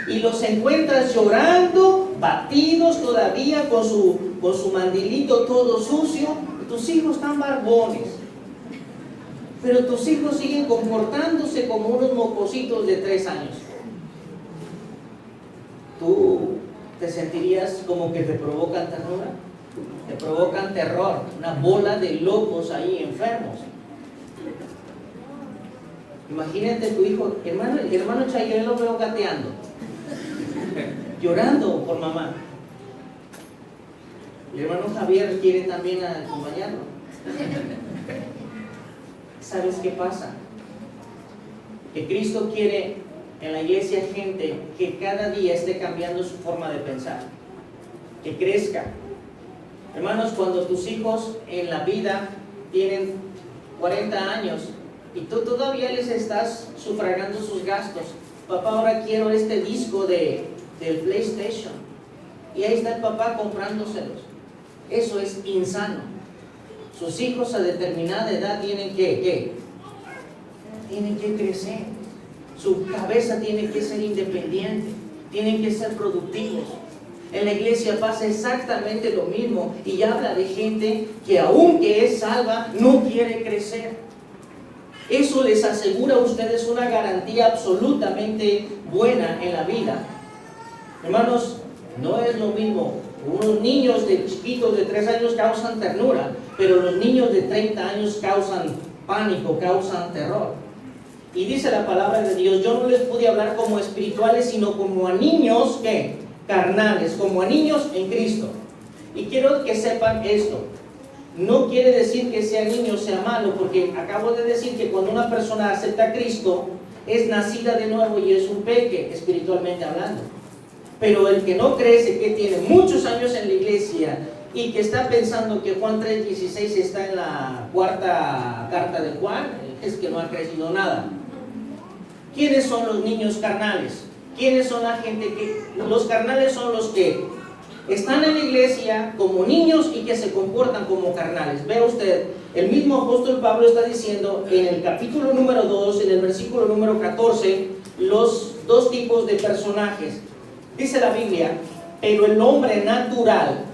S1: y los encuentras llorando, batidos todavía con su mandilito todo sucio. Tus hijos están barbones, pero tus hijos siguen comportándose como unos mocositos de 3 años. ¿Tú te sentirías como que te provocan ternura? Te provocan terror, una bola de locos ahí enfermos. Imagínate tu hijo, hermano Chayo, yo lo veo gateando, llorando por mamá. El hermano Javier quiere también acompañarlo. ¿Sabes qué pasa? Que Cristo quiere en la iglesia gente que cada día esté cambiando su forma de pensar, que crezca. Hermanos, cuando tus hijos en la vida tienen 40 años y tú todavía les estás sufragando sus gastos, papá, ahora quiero este disco del PlayStation, y ahí está el papá comprándoselos. Eso es insano. Sus hijos a determinada edad tienen que crecer. Su cabeza tiene que ser independiente, tienen que ser productivos. En la iglesia pasa exactamente lo mismo, y habla de gente que aunque es salva, no quiere crecer. Eso les asegura a ustedes una garantía absolutamente buena en la vida. Hermanos, no es lo mismo. Unos niños de chiquitos de 3 años causan ternura, pero los niños de 30 años causan pánico, causan terror. Y dice la palabra de Dios, yo no les pude hablar como espirituales, sino como a niños, ¿qué? Carnales, como a niños en Cristo. Y quiero que sepan esto. No quiere decir que sea niño sea malo, porque acabo de decir que cuando una persona acepta a Cristo, es nacida de nuevo y es un peque, espiritualmente hablando. Pero el que no crece, que tiene muchos años en la iglesia y que está pensando que Juan 3:16 está en la cuarta carta de Juan, es que no ha crecido nada. ¿Quiénes son los niños carnales? ¿Quiénes son la gente que... Los carnales son los que están en la iglesia como niños y que se comportan como carnales. Vea usted, el mismo apóstol Pablo está diciendo en el capítulo número 2, en el versículo número 14, los dos tipos de personajes. Dice la Biblia, pero el hombre natural,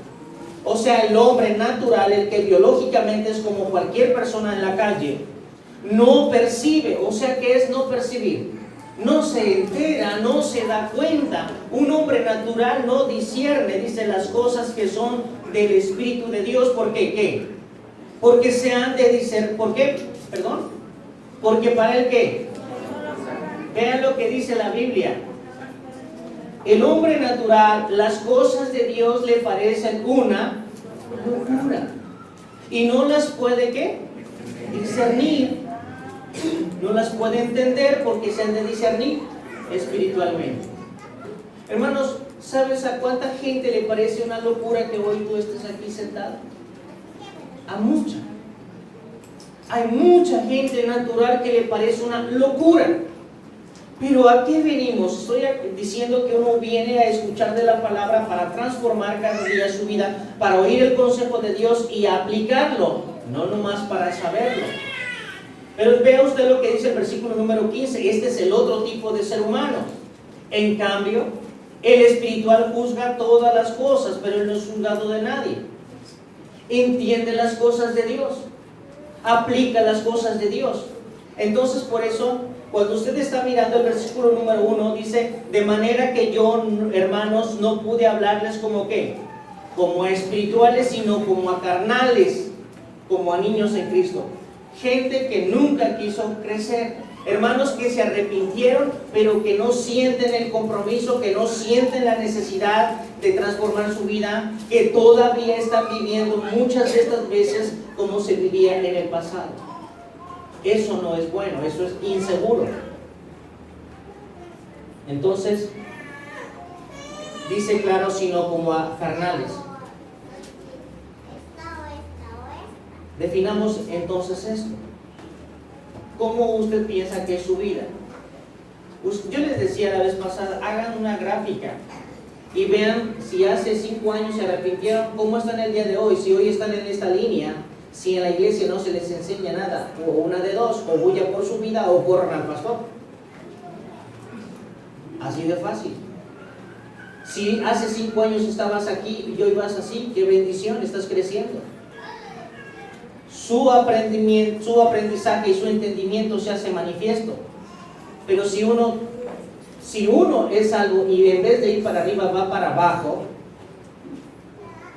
S1: o sea, el hombre natural, el que biológicamente es como cualquier persona en la calle, no percibe. O sea, ¿qué es no percibir? No se entera, no se da cuenta. Un hombre natural no discierne, dice, las cosas que son del Espíritu de Dios. ¿Por qué? ¿Qué? Porque se han de discernir. ¿Por qué? ¿Perdón? Porque para el qué. Vean lo que dice la Biblia. El hombre natural, las cosas de Dios le parecen una locura. Y no las puede, ¿qué? Discernir. No las puede entender porque se han de discernir espiritualmente. Hermanos, ¿sabes a cuánta gente le parece una locura que hoy tú estés aquí sentado? A mucha. Hay mucha gente natural que le parece una locura. Pero ¿a qué venimos? Estoy diciendo que uno viene a escuchar de la palabra para transformar cada día su vida, para oír el consejo de Dios y aplicarlo, no nomás para saberlo. Pero vea usted lo que dice el versículo número 15. Este es el otro tipo de ser humano. En cambio, el espiritual juzga todas las cosas, pero él no es juzgado de nadie. Entiende las cosas de Dios, aplica las cosas de Dios. Entonces, por eso, cuando usted está mirando el versículo número 1, dice, de manera que yo, hermanos, no pude hablarles como ¿qué? Como a espirituales, sino como a carnales, como a niños en Cristo. Gente que nunca quiso crecer, hermanos que se arrepintieron, pero que no sienten el compromiso, que no sienten la necesidad de transformar su vida, que todavía están viviendo muchas de estas veces como se vivía en el pasado. Eso no es bueno, eso es inseguro. Entonces, dice claro, sino como a carnales. Definamos entonces esto. ¿Cómo usted piensa que es su vida? Yo les decía la vez pasada, hagan una gráfica y vean si hace 5 años se arrepintieron, cómo están el día de hoy. Si hoy están en esta línea, si en la iglesia no se les enseña nada, o una de dos, o huyan por su vida o corran al pastor. Así de fácil. Si hace 5 años estabas aquí y hoy vas así, qué bendición, estás creciendo. Su aprendizaje y su entendimiento se hace manifiesto. Pero si uno es algo y en vez de ir para arriba va para abajo,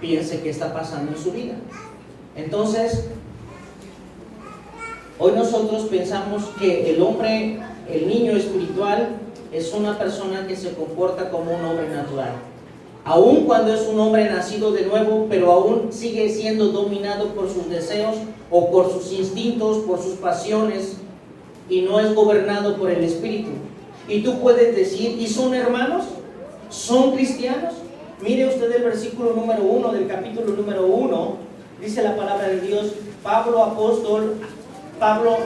S1: piense qué está pasando en su vida. Entonces, hoy nosotros pensamos que el hombre, el niño espiritual, es una persona que se comporta como un hombre natural. Aun cuando es un hombre nacido de nuevo, pero aún sigue siendo dominado por sus deseos o por sus instintos, por sus pasiones, y no es gobernado por el Espíritu. Y tú puedes decir, ¿y son hermanos? ¿Son cristianos? Mire usted el versículo número 1 del capítulo número 1, dice la palabra de Dios, Pablo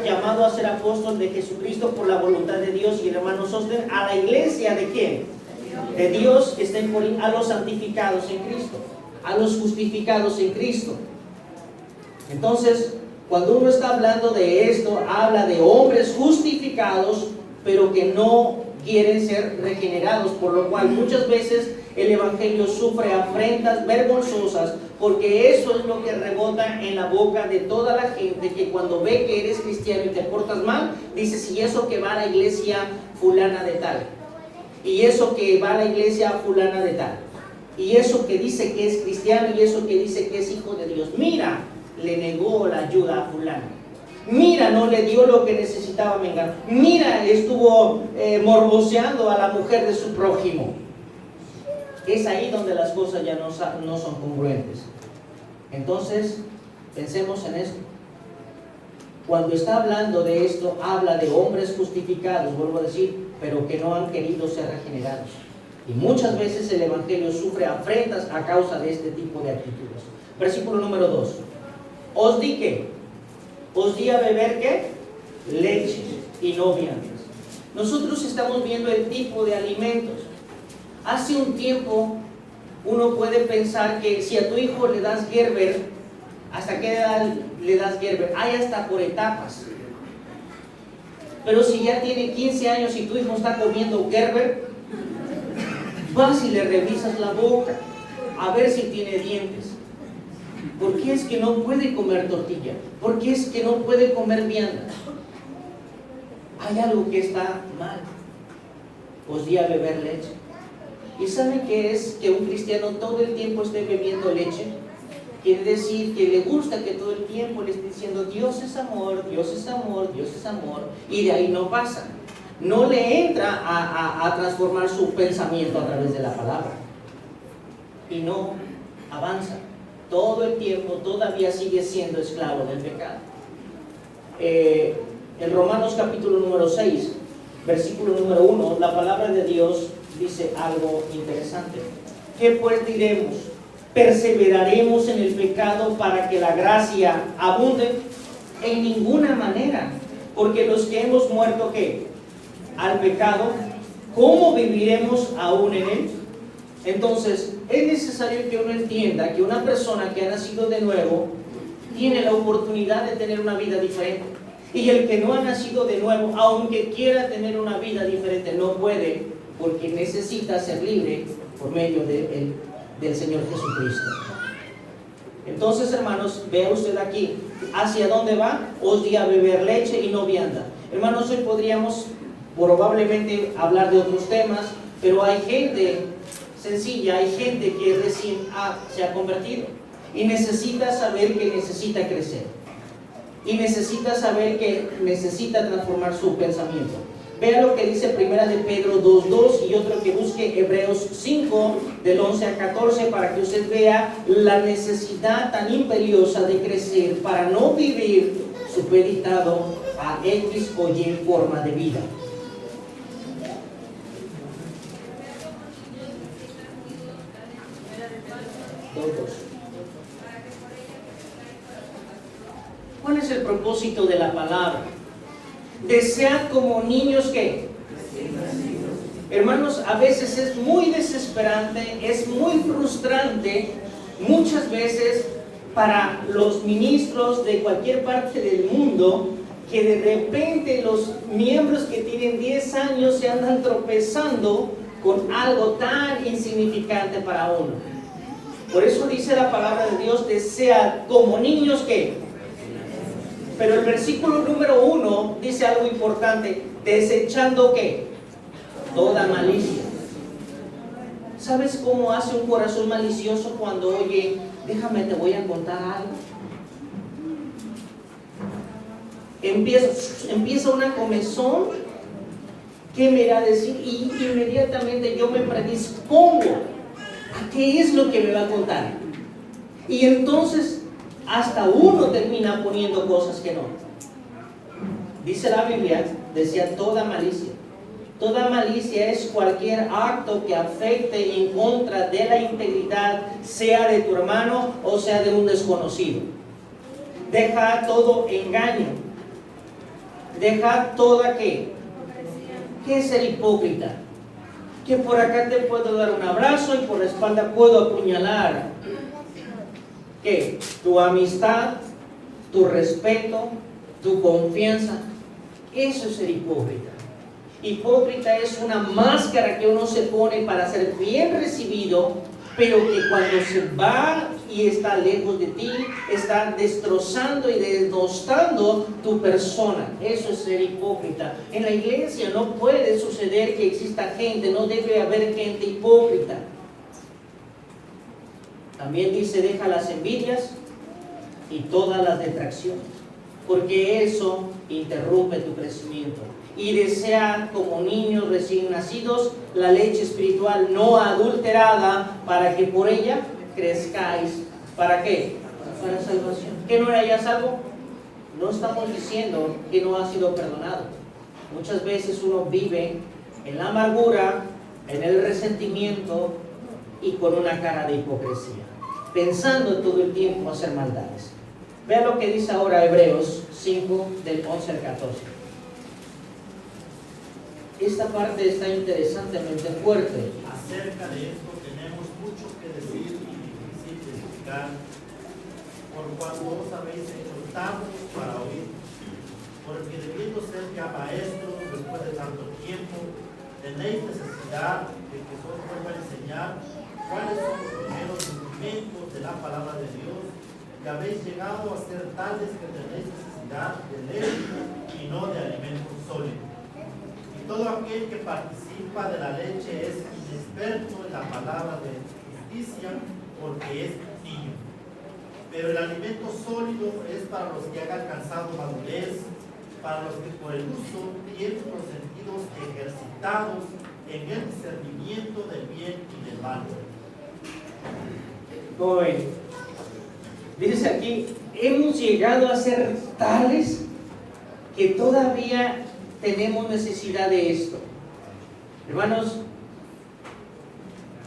S1: llamado a ser apóstol de Jesucristo por la voluntad de Dios, y el hermano Sosten, a la iglesia ¿de quién? De Dios que está en Corinto, a los santificados en Cristo, a los justificados en Cristo. Entonces, cuando uno está hablando de esto, habla de hombres justificados, pero que no quieren ser regenerados, por lo cual muchas veces el Evangelio sufre afrentas vergonzosas, porque eso es lo que rebota en la boca de toda la gente, que cuando ve que eres cristiano y te portas mal, dice, si eso que va a la iglesia fulana de tal, y eso que va a la iglesia fulana de tal, y eso que dice que es cristiano, y eso que dice que es hijo de Dios, mira, le negó la ayuda a fulano, mira, no le dio lo que necesitaba Mengano, mira, estuvo morboseando a la mujer de su prójimo. Es ahí donde las cosas ya no son congruentes. Entonces, pensemos en esto. cuando está hablando de esto, habla de hombres justificados, vuelvo a decir, pero que no han querido ser regenerados. Y muchas veces el Evangelio sufre afrentas a causa de este tipo de actitudes. Versículo número 2. Os di que, os di a beber ¿qué? Leche y no viandas. Nosotros estamos viendo el tipo de alimentos. Hace un tiempo uno puede pensar que si a tu hijo le das Gerber, ¿hasta qué edad le das Gerber? Hay hasta por etapas. Pero si ya tiene 15 años y tu hijo está comiendo Gerber, vas y le revisas la boca a ver si tiene dientes. ¿Por qué es que no puede comer tortilla? ¿Por qué es que no puede comer viandas? Hay algo que está mal. Os di a beber leche. ¿Y saben qué es que un cristiano todo el tiempo esté bebiendo leche? Quiere decir que le gusta que todo el tiempo le esté diciendo Dios es amor, Dios es amor, Dios es amor, y de ahí no pasa. No le entra a transformar su pensamiento a través de la palabra. Y no avanza. Todo el tiempo todavía sigue siendo esclavo del pecado. En Romanos capítulo número 6, versículo número 1, la palabra de Dios dice algo interesante. ¿Qué pues diremos? ¿Perseveraremos en el pecado para que la gracia abunde? En ninguna manera. Porque los que hemos muerto, ¿qué? Al pecado, ¿cómo viviremos aún en él? Entonces, es necesario que uno entienda que una persona que ha nacido de nuevo tiene la oportunidad de tener una vida diferente. Y el que no ha nacido de nuevo, aunque quiera tener una vida diferente, no puede, porque necesita ser libre por medio del Señor Jesucristo. Entonces, hermanos, vea usted aquí, ¿hacia dónde va? Os di a beber leche y no vianda. Hermanos, hoy podríamos probablemente hablar de otros temas, pero hay gente sencilla, hay gente que recién se ha convertido y necesita saber que necesita crecer y necesita saber que necesita transformar su pensamiento. Vea lo que dice Primera de Pedro 2:2 y otro que busque Hebreos 5 del 11 al 14 para que usted vea la necesidad tan imperiosa de crecer para no vivir supeditado a X o Y forma de vida. ¿Cuál es el propósito de la palabra? Desead como niños que, hermanos, a veces es muy desesperante, es muy frustrante, muchas veces para los ministros de cualquier parte del mundo, que de repente los miembros que tienen 10 años se andan tropezando con algo tan insignificante para uno. Por eso dice la palabra de Dios, desead como niños que. Pero el versículo número 1 dice algo importante, desechando ¿qué? Toda malicia. ¿Sabes cómo hace un corazón malicioso cuando oye, déjame, te voy a contar algo? Empieza una comezón, ¿qué me irá a decir? Y inmediatamente yo me predispongo a qué es lo que me va a contar. Y entonces hasta uno termina poniendo cosas que no. Dice la Biblia, decía toda malicia. Toda malicia es cualquier acto que afecte en contra de la integridad, sea de tu hermano o sea de un desconocido. Deja todo engaño. Deja toda ¿qué? ¿Qué es ser hipócrita? Que por acá te puedo dar un abrazo y por la espalda puedo apuñalar. ¿Qué? Tu amistad, tu respeto, tu confianza. Eso es ser hipócrita. Hipócrita es una máscara que uno se pone para ser bien recibido, pero que cuando se va y está lejos de ti, está destrozando y desnostando tu persona. Eso es ser hipócrita. En la iglesia no puede suceder que exista gente, no debe haber gente hipócrita. También dice, deja las envidias y todas las detracciones, porque eso interrumpe tu crecimiento. Y desead como niños recién nacidos la leche espiritual no adulterada, para que por ella crezcáis. ¿Para qué? Para salvación. ¿Qué no era ya salvo? no estamos diciendo que no ha sido perdonado. Muchas veces uno vive en la amargura, en el resentimiento y con una cara de hipocresía, pensando todo el tiempo hacer maldades. Vean lo que dice ahora Hebreos 5, del 11 al 14. Esta parte está interesantemente fuerte.
S2: Acerca de esto tenemos mucho que decir y difícil de explicar, por cuanto os habéis hecho tardos para oír, porque debiendo ser ya maestros después de tanto tiempo, tenéis necesidad de que os vuelva a enseñar cuáles son los primeros rudimentos de la palabra de Dios, que habéis llegado a ser tales que tenéis necesidad de leche y no de alimento sólido. Y todo aquel que participa de la leche es inexperto en la palabra de justicia, porque es niño. Pero el alimento sólido es para los que han alcanzado madurez, para los que por el uso tienen los sentidos ejercitados en el discernimiento del bien y del mal.
S1: Como ven, dice aquí, hemos llegado a ser tales que todavía tenemos necesidad de esto. Hermanos,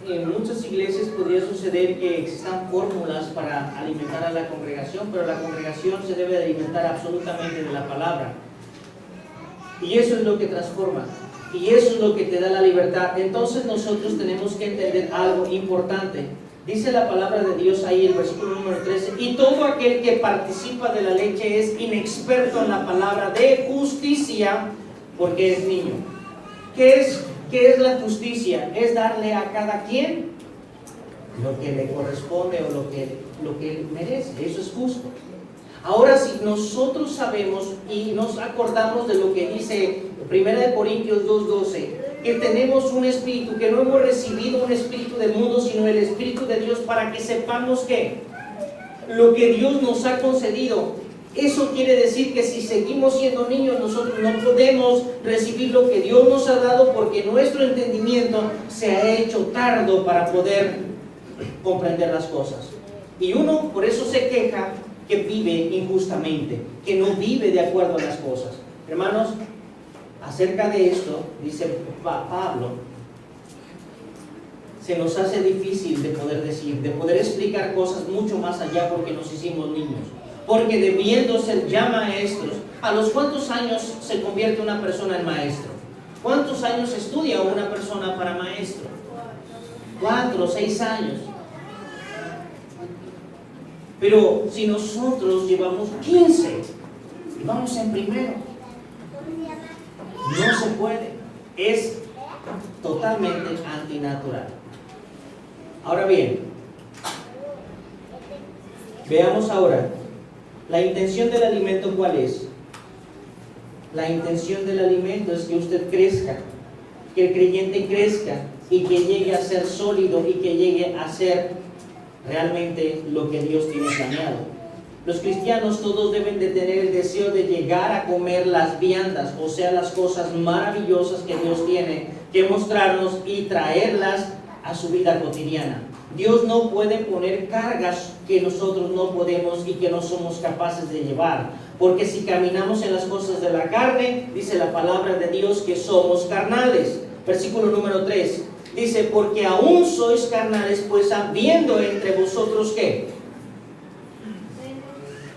S1: en muchas iglesias podría suceder que existan fórmulas para alimentar a la congregación, pero la congregación se debe de alimentar absolutamente de la palabra. Y eso es lo que transforma. Y eso es lo que te da la libertad. Entonces nosotros tenemos que entender algo importante. Dice la palabra de Dios ahí, el versículo número 13, y todo aquel que participa de la leche es inexperto en la palabra de justicia, porque es niño. ¿Qué es la justicia? Es darle a cada quien lo que le corresponde o lo que merece. Eso es justo. Ahora, si nosotros sabemos y nos acordamos de lo que dice 1 Corintios 2:12, que tenemos un espíritu, que no hemos recibido un espíritu del mundo, sino el espíritu de Dios, para que sepamos que lo que Dios nos ha concedido. Eso quiere decir que si seguimos siendo niños, nosotros no podemos recibir lo que Dios nos ha dado, porque nuestro entendimiento se ha hecho tardo para poder comprender las cosas. Y uno por eso se queja que vive injustamente, que no vive de acuerdo a las cosas. Hermanos, acerca de esto, dice Pablo, se nos hace difícil de poder decir, de poder explicar cosas mucho más allá, porque nos hicimos niños. Porque debiendo ser ya maestros, ¿a los cuántos años se convierte una persona en maestro? ¿Cuántos años estudia una persona para maestro? 4 o 6 años. Pero si nosotros llevamos 15 y vamos en primero, no se puede. Es totalmente antinatural. Ahora bien, veamos ahora, la intención del alimento, ¿cuál es? La intención del alimento es que usted crezca, que el creyente crezca y que llegue a ser sólido y que llegue a ser realmente lo que Dios tiene planeado. Los cristianos todos deben de tener el deseo de llegar a comer las viandas, o sea, las cosas maravillosas que Dios tiene que mostrarnos y traerlas a su vida cotidiana. Dios no puede poner cargas que nosotros no podemos y que no somos capaces de llevar, porque si caminamos en las cosas de la carne, dice la palabra de Dios que somos carnales. Versículo número 3 dice, porque aún sois carnales, pues habiendo entre vosotros ¿qué?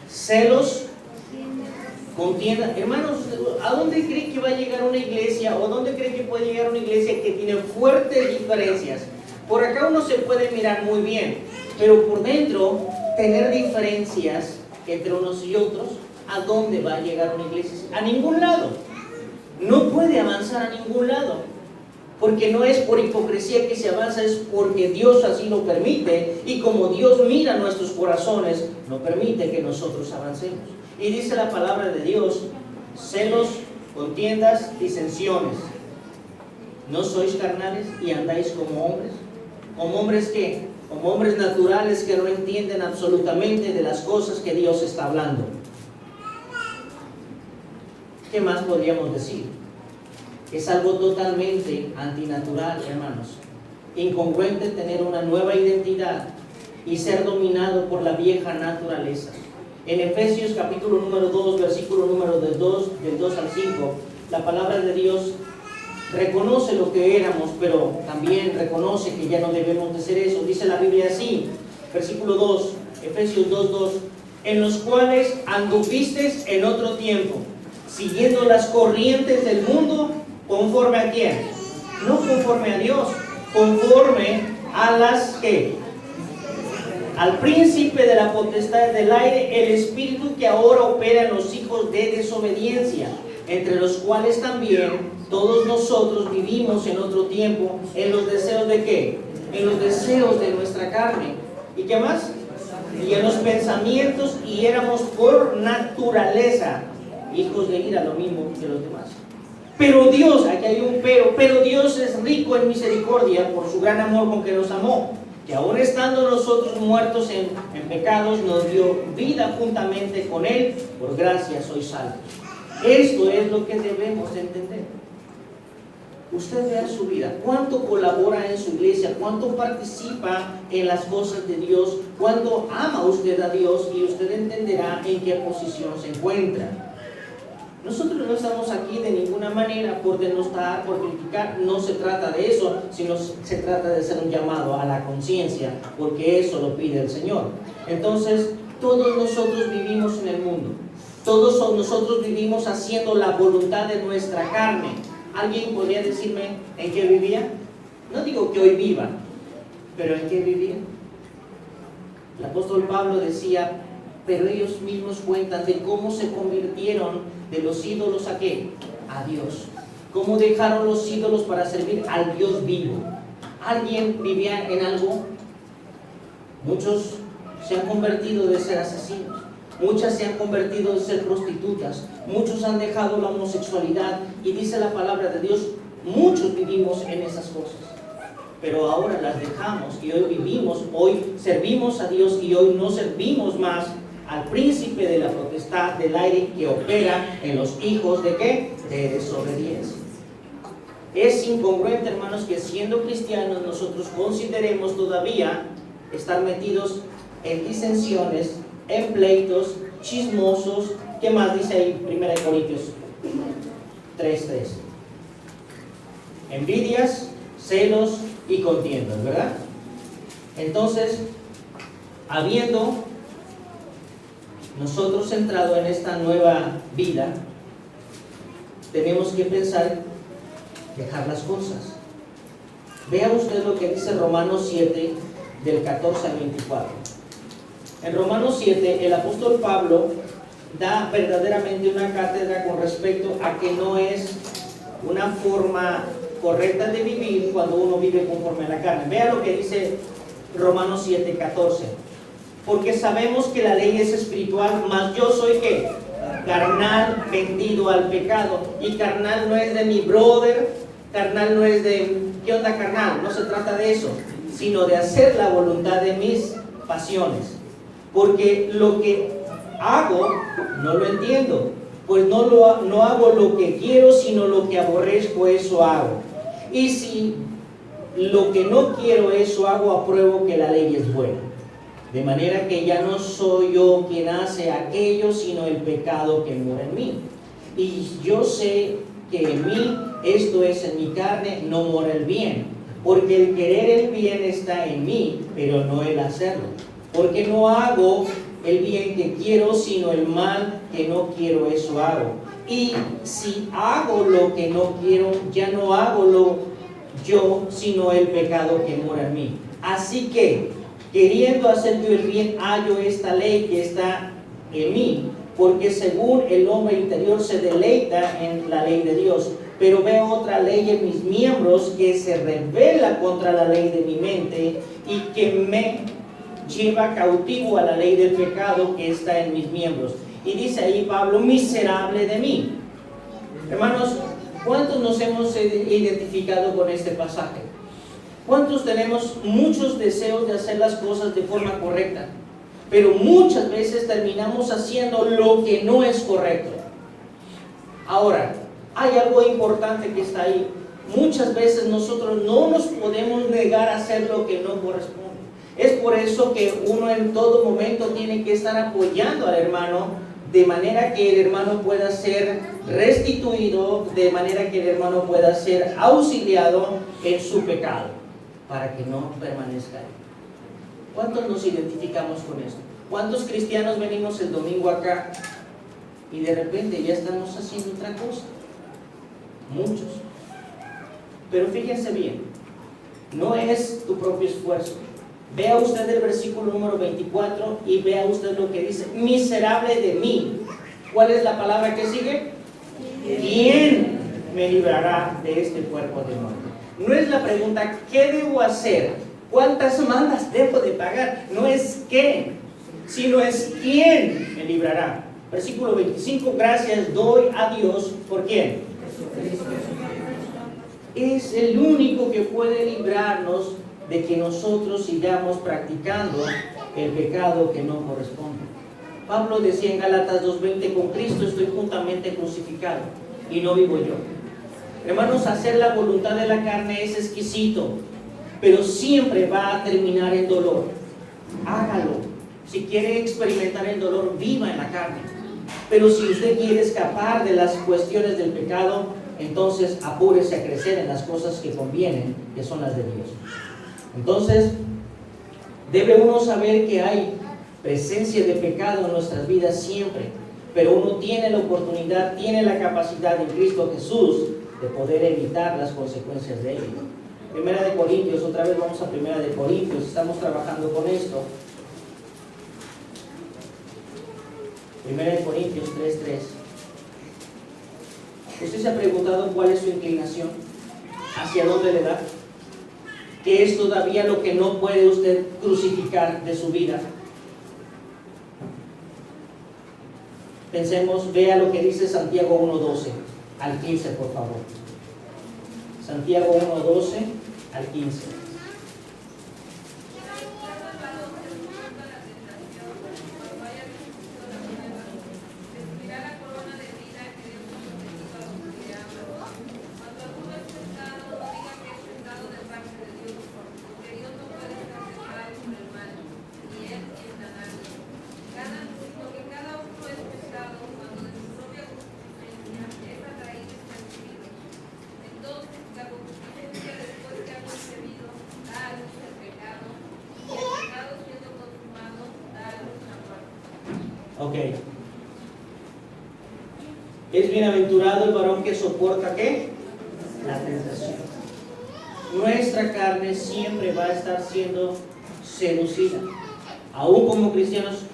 S1: Celos, contienda. Hermanos, ¿a dónde cree que va a llegar una iglesia, o dónde cree que puede llegar una iglesia que tiene fuertes diferencias? Por acá uno se puede mirar muy bien, pero por dentro tener diferencias entre unos y otros, ¿a dónde va a llegar una iglesia? A ningún lado. No puede avanzar a ningún lado, porque no es por hipocresía que se avanza, es porque Dios así lo permite, y como Dios mira nuestros corazones, no permite que nosotros avancemos. Y dice la palabra de Dios, celos, contiendas, disensiones. ¿No sois carnales y andáis como hombres? ¿Como hombres qué? Como hombres naturales que no entienden absolutamente de las cosas que Dios está hablando. ¿Qué más podríamos decir? Es algo totalmente antinatural, hermanos. Incongruente tener una nueva identidad y ser dominado por la vieja naturaleza. En Efesios capítulo número 2, versículo número del 2 al 5, la palabra de Dios reconoce lo que éramos, pero también reconoce que ya no debemos de ser eso. Dice la Biblia así, versículo 2, Efesios 2:2, en los cuales anduvisteis en otro tiempo, siguiendo las corrientes del mundo, ¿conforme a quién? No conforme a Dios, conforme a las que, al príncipe de la potestad del aire, el espíritu que ahora opera en los hijos de desobediencia, entre los cuales también todos nosotros vivimos en otro tiempo, en los deseos de ¿qué? En los deseos de nuestra carne. ¿Y qué más? Y en los pensamientos, y éramos por naturaleza hijos de ira, lo mismo que los demás. Pero Dios, aquí hay un pero Dios es rico en misericordia por su gran amor con que nos amó, que aun estando nosotros muertos en pecados, nos dio vida juntamente con Él, por gracia sois salvos. Esto es lo que debemos entender. Usted vea su vida, cuánto colabora en su iglesia, cuánto participa en las cosas de Dios, cuánto ama usted a Dios, y usted entenderá en qué posición se encuentra. Nosotros no estamos aquí de ninguna manera por denostar, por criticar, no se trata de eso, sino se trata de hacer un llamado a la conciencia, porque eso lo pide el Señor. Entonces, todos nosotros vivimos en el mundo, todos nosotros vivimos haciendo la voluntad de nuestra carne. ¿Alguien podría decirme en qué vivía? No digo que hoy viva, pero ¿en qué vivía? El apóstol Pablo decía, pero ellos mismos cuentan de cómo se convirtieron de los ídolos ¿a qué? A Dios. Cómo dejaron los ídolos para servir al Dios vivo. ¿Alguien vivía en algo? Muchos se han convertido de ser asesinos. Muchas se han convertido de ser prostitutas. Muchos han dejado la homosexualidad. Y dice la palabra de Dios, muchos vivimos en esas cosas. Pero ahora las dejamos y hoy vivimos, hoy servimos a Dios y hoy no servimos más al príncipe de la potestad del aire que opera en los hijos ¿de qué? De desobediencia. Es incongruente, hermanos, que siendo cristianos nosotros consideremos todavía estar metidos en disensiones, en pleitos, chismosos. ¿Qué más dice ahí 1 Corintios 3:3? Envidias, celos y contiendas, ¿verdad? Entonces, habiendo nosotros entrado en esta nueva vida, tenemos que pensar, dejar las cosas. Vea usted lo que dice Romanos 7, del 14 al 24. En Romanos 7, el apóstol Pablo da verdaderamente una cátedra con respecto a que no es una forma correcta de vivir cuando uno vive conforme a la carne. Vea lo que dice Romanos 7, 14. Porque sabemos que la ley es espiritual, mas yo soy ¿qué? Carnal, vendido al pecado. Y carnal no es de mi brother, carnal no es de... ¿Qué onda carnal? No se trata de eso, sino de hacer la voluntad de mis pasiones. Porque lo que hago, no lo entiendo, pues no hago lo que quiero, sino lo que aborrezco, eso hago. Y si lo que no quiero, eso hago, apruebo que la ley es buena. De manera que ya no soy yo quien hace aquello, sino el pecado que mora en mí. Y yo sé que en mí, esto es en mi carne, no mora el bien. Porque el querer el bien está en mí, pero no el hacerlo. Porque no hago el bien que quiero, sino el mal que no quiero, eso hago. Y si hago lo que no quiero, ya no hago yo, sino el pecado que mora en mí. Así que, queriendo hacer yo el bien, hallo esta ley que está en mí, porque según el hombre interior se deleita en la ley de Dios, pero veo otra ley en mis miembros que se rebela contra la ley de mi mente y que me lleva cautivo a la ley del pecado que está en mis miembros. Y dice ahí Pablo, miserable de mí. Hermanos, ¿cuántos nos hemos identificado con este pasaje? ¿Cuántos tenemos muchos deseos de hacer las cosas de forma correcta? Pero muchas veces terminamos haciendo lo que no es correcto. Ahora, hay algo importante que está ahí. Muchas veces nosotros no nos podemos negar a hacer lo que no corresponde. Es por eso que uno en todo momento tiene que estar apoyando al hermano, de manera que el hermano pueda ser restituido, de manera que el hermano pueda ser auxiliado en su pecado, para que no permanezca ahí. ¿Cuántos nos identificamos con esto? ¿Cuántos cristianos venimos el domingo acá y de repente ya estamos haciendo otra cosa? Muchos. Pero fíjense bien, no es tu propio esfuerzo. Vea usted el versículo número 24 y vea usted lo que dice: miserable de mí. ¿Cuál es la palabra que sigue? ¿Quién me librará de este cuerpo de muerte? No es la pregunta ¿qué debo hacer? ¿Cuántas mandas debo de pagar? No es qué, sino es quién me librará. Versículo 25, gracias doy a Dios. ¿Por quién? Es el único que puede librarnos de que nosotros sigamos practicando el pecado que no corresponde. Pablo decía en Gálatas 2:20, con Cristo estoy juntamente crucificado y no vivo yo. Hermanos, hacer la voluntad de la carne es exquisito, pero siempre va a terminar en dolor. Hágalo. Si quiere experimentar el dolor, viva en la carne. Pero si usted quiere escapar de las cuestiones del pecado, entonces apúrese a crecer en las cosas que convienen, que son las de Dios. Entonces, debe uno saber que hay presencia de pecado en nuestras vidas siempre, pero uno tiene la oportunidad, tiene la capacidad en Cristo Jesús de poder evitar las consecuencias de ello. Primera de Corintios, otra vez vamos a Primera de Corintios, estamos trabajando con esto. Primera de Corintios 3:3. ¿Usted se ha preguntado cuál es su inclinación? ¿Hacia dónde le da? ¿Qué es todavía lo que no puede usted crucificar de su vida? Pensemos, vea lo que dice Santiago 1:12 al 15, por favor. Santiago 1:12 al 15. Ok. Es bienaventurado el varón que soporta ¿qué? La tentación. Nuestra carne siempre va a estar siendo seducida, aún como cristianos,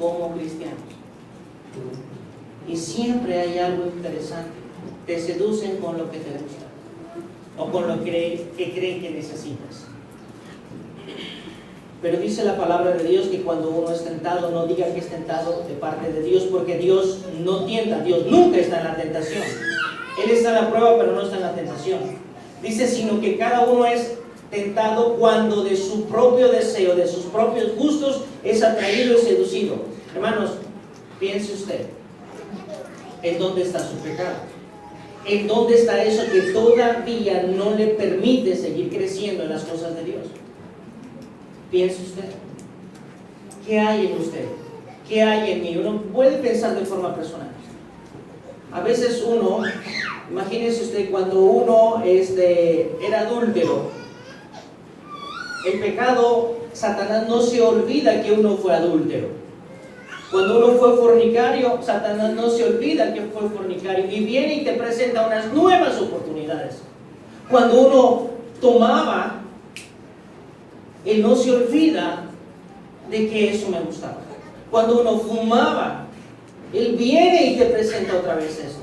S1: y siempre hay algo interesante. Te seducen con lo que te gusta o con lo que creen que necesitas. Pero dice la palabra de Dios que cuando uno es tentado, no diga que es tentado de parte de Dios, porque Dios no tienta, Dios nunca está en la tentación. Él está en la prueba, pero no está en la tentación. Dice, sino que cada uno es tentado cuando de su propio deseo, de sus propios gustos, es atraído y seducido. Hermanos, piense usted, ¿en dónde está su pecado? ¿En dónde está eso que todavía no le permite seguir creciendo en las cosas de Dios? Piense usted, ¿qué hay en usted? ¿Qué hay en mí? Uno puede pensar de forma personal. A veces uno, imagínese usted cuando uno era adúltero, el pecado, Satanás no se olvida que uno fue adúltero. Cuando uno fue fornicario, Satanás no se olvida que fue fornicario y viene y te presenta unas nuevas oportunidades. Cuando uno tomaba, él no se olvida de que eso me gustaba. Cuando uno fumaba, él viene y te presenta otra vez eso.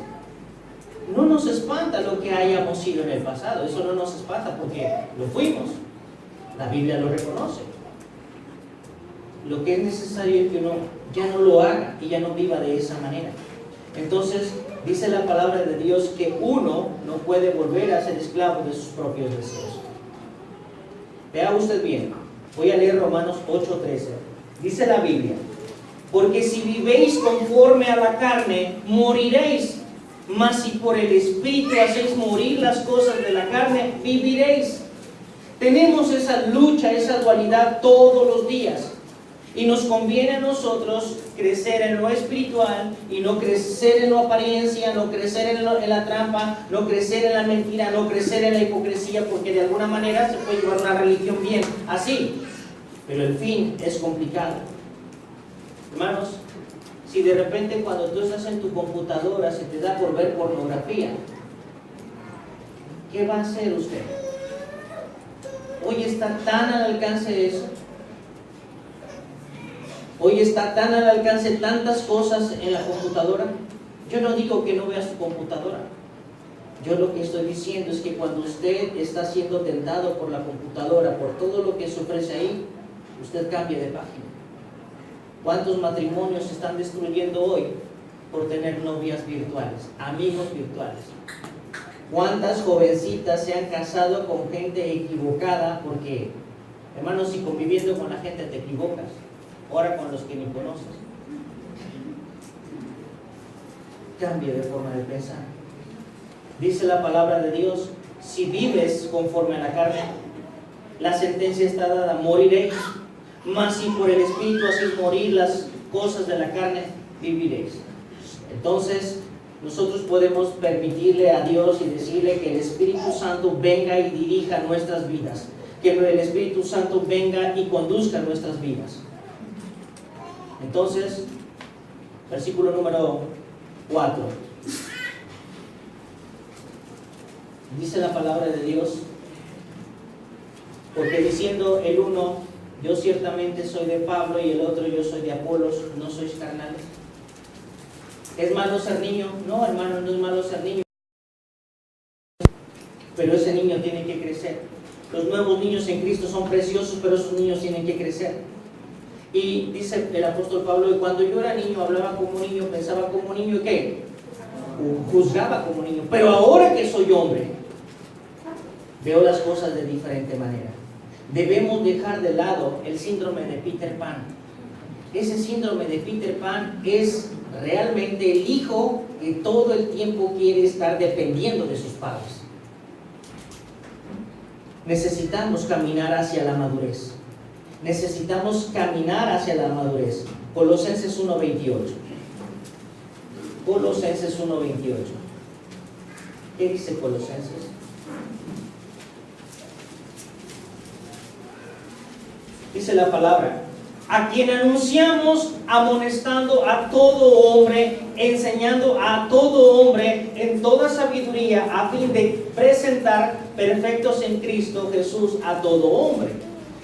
S1: No nos espanta lo que hayamos sido en el pasado, eso no nos espanta porque lo fuimos. La Biblia lo reconoce. Lo que es necesario es que uno ya no lo haga y ya no viva de esa manera. Entonces, dice la palabra de Dios que uno no puede volver a ser esclavo de sus propios deseos. Vea usted bien, voy a leer Romanos 8:13. Dice la Biblia, porque si vivéis conforme a la carne, moriréis, mas si por el Espíritu hacéis morir las cosas de la carne, viviréis. Tenemos esa lucha, esa dualidad todos los días. Y nos conviene a nosotros crecer en lo espiritual y no crecer en la apariencia, no crecer en la trampa, no crecer en la mentira, no crecer en la hipocresía, porque de alguna manera se puede llevar una religión bien así. Pero el fin es complicado. Hermanos, si de repente cuando tú estás en tu computadora se te da por ver pornografía, ¿qué va a hacer usted? Hoy está tan al alcance eso. Hoy está tan al alcance tantas cosas en la computadora. Yo no digo que no vea su computadora. Yo lo que estoy diciendo es que cuando usted está siendo tentado por la computadora, por todo lo que se ofrece ahí, usted cambie de página. ¿Cuántos matrimonios se están destruyendo hoy por tener novias virtuales, amigos virtuales? ¿Cuántas jovencitas se han casado con gente equivocada? Porque, hermanos, si conviviendo con la gente te equivocas, ahora con los que ni conoces. Cambie de forma de pensar. Dice la palabra de Dios: si vives conforme a la carne, la sentencia está dada, moriréis. Mas si por el Espíritu hacéis morir las cosas de la carne, viviréis. Entonces, nosotros podemos permitirle a Dios y decirle que el Espíritu Santo venga y dirija nuestras vidas, que el Espíritu Santo venga y conduzca nuestras vidas. Entonces, versículo número 4. Dice la palabra de Dios: porque diciendo el uno, yo ciertamente soy de Pablo, y el otro, yo soy de Apolos, ¿no sois carnales? ¿Es malo ser niño? No, hermano, no es malo ser niño. Pero ese niño tiene que crecer. Los nuevos niños en Cristo son preciosos, pero esos niños tienen que crecer. Y dice el apóstol Pablo que cuando yo era niño, hablaba como niño, pensaba como niño, ¿qué? Juzgaba como niño. Pero ahora que soy hombre, veo las cosas de diferente manera. Debemos dejar de lado el síndrome de Peter Pan. Ese síndrome de Peter Pan es realmente el hijo que todo el tiempo quiere estar dependiendo de sus padres. Necesitamos caminar hacia la madurez. Necesitamos caminar hacia la madurez. Colosenses 1:28. Colosenses 1:28. ¿Qué dice Colosenses? Dice la palabra: a quien anunciamos amonestando a todo hombre, enseñando a todo hombre en toda sabiduría, a fin de presentar perfectos en Cristo Jesús a todo hombre.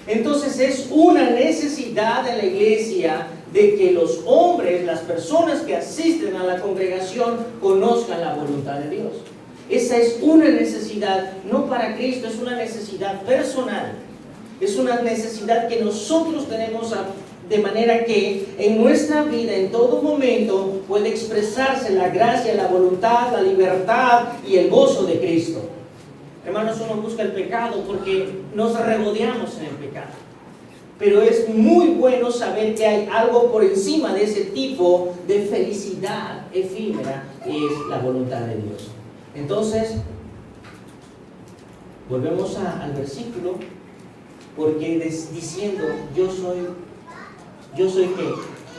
S1: Entonces es una necesidad de la iglesia de que los hombres, las personas que asisten a la congregación, conozcan la voluntad de Dios. Esa es una necesidad, no para Cristo, es una necesidad personal. Es una necesidad que nosotros tenemos de manera que en nuestra vida, en todo momento, puede expresarse la gracia, la voluntad, la libertad y el gozo de Cristo. Hermanos, uno busca el pecado porque nos regodeamos en el pecado. Pero es muy bueno saber que hay algo por encima de ese tipo de felicidad efímera, que es la voluntad de Dios. Entonces, volvemos al versículo. Porque diciendo, yo soy ¿qué?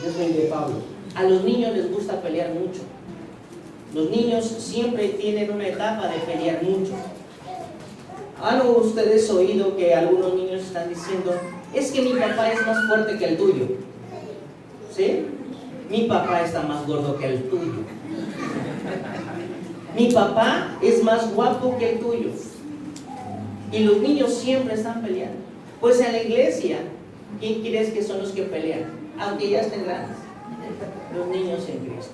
S1: Yo soy de Pablo. A los niños les gusta pelear mucho. Los niños siempre tienen una etapa de pelear mucho. ¿Han ustedes oído que algunos niños están diciendo, es que mi papá es más fuerte que el tuyo? ¿Sí? Mi papá está más gordo que el tuyo. Mi papá es más guapo que el tuyo. Y los niños siempre están peleando. Pues en la iglesia, ¿quién crees que son los que pelean? Aunque ya estén grandes. Los niños en Cristo.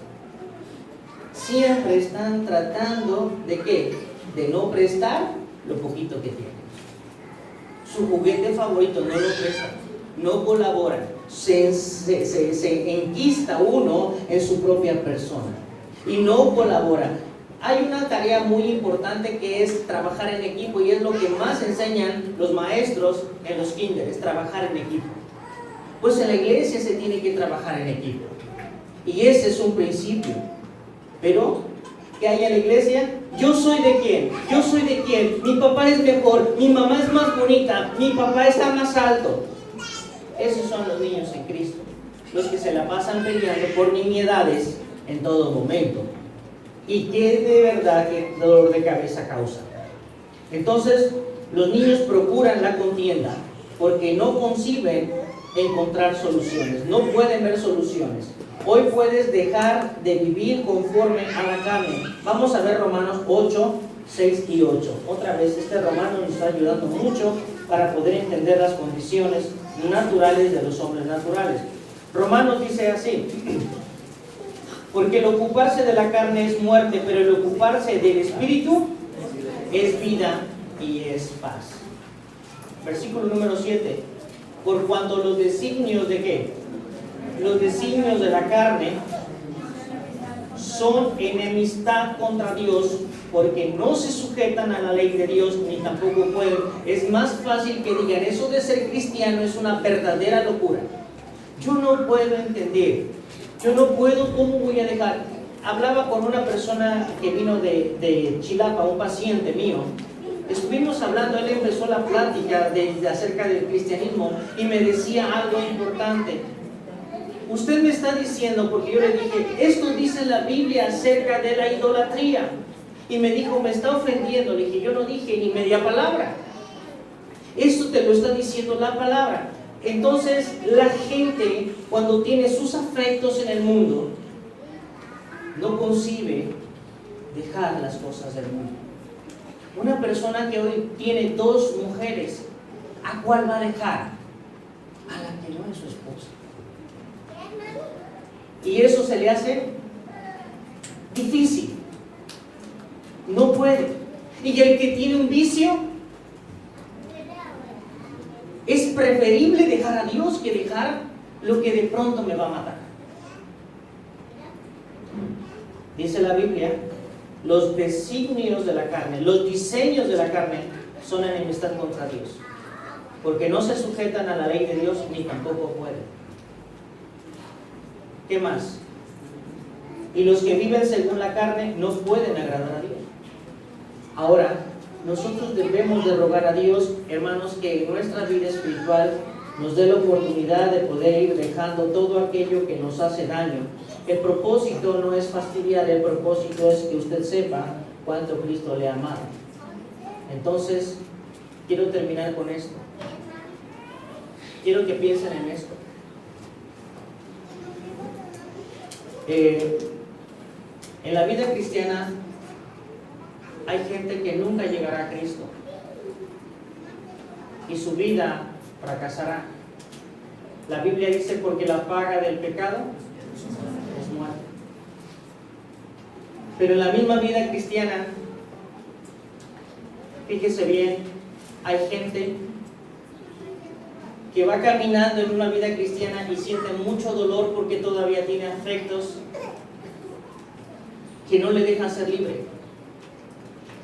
S1: Siempre están tratando de ¿qué? De no prestar lo poquito que tienen. Su juguete favorito no lo prestan, no colaboran. Se enquista uno en su propia persona y no colabora. Hay una tarea muy importante que es trabajar en equipo, y es lo que más enseñan los maestros en los kinders, es trabajar en equipo. Pues en la iglesia se tiene que trabajar en equipo, y ese es un principio. Pero que hay en la iglesia? Yo soy de quién, yo soy de quién, mi papá es mejor, mi mamá es más bonita, mi papá está más alto. Esos son los niños en Cristo, los que se la pasan peleando por nimiedades en todo momento. Y que de verdad que dolor de cabeza causa. Entonces, los niños procuran la contienda porque no conciben encontrar soluciones, no pueden ver soluciones. Hoy puedes dejar de vivir conforme a la carne. Vamos a ver Romanos 8, 6 y 8. Otra vez, este Romano nos está ayudando mucho para poder entender las condiciones naturales de los hombres naturales. Romanos dice así: porque el ocuparse de la carne es muerte, pero el ocuparse del Espíritu es vida y es paz. Versículo número 7. Por cuanto los designios de ¿qué? Los designios de la carne son enemistad contra Dios, porque no se sujetan a la ley de Dios, ni tampoco pueden. Es más fácil que digan, eso de ser cristiano es una verdadera locura. Yo no puedo entender, yo no puedo, ¿cómo voy a dejar? Hablaba con una persona que vino de Chilapa, un paciente mío. Estuvimos hablando, él empezó la plática acerca del cristianismo y me decía algo importante. Usted me está diciendo, porque yo le dije, esto dice la Biblia acerca de la idolatría. Y me dijo, me está ofendiendo. Le dije, yo no dije ni media palabra. Esto te lo está diciendo la palabra. Entonces, la gente, cuando tiene sus afectos en el mundo, no concibe dejar las cosas del mundo. Una persona que hoy tiene 2 mujeres, ¿a cuál va a dejar? A la que no es su esposa. Y eso se le hace difícil. No puede. Y el que tiene un vicio, es preferible dejar a Dios que dejar lo que de pronto me va a matar. Dice la Biblia, los designios de la carne, los diseños de la carne son enemistad contra Dios, porque no se sujetan a la ley de Dios ni tampoco pueden. ¿Qué más? Y los que viven según la carne no pueden agradar a Dios. Ahora, nosotros debemos de rogar a Dios, hermanos, que en nuestra vida espiritual nos dé la oportunidad de poder ir dejando todo aquello que nos hace daño. El propósito no es fastidiar, el propósito es que usted sepa cuánto Cristo le ha amado. Entonces, quiero terminar con esto. Quiero que piensen en esto. En la vida cristiana hay gente que nunca llegará a Cristo y su vida fracasará. La Biblia dice, porque la paga del pecado es muerte. Pero en la misma vida cristiana, fíjese bien, hay gente que va caminando en una vida cristiana y siente mucho dolor porque todavía tiene afectos que no le dejan ser libre.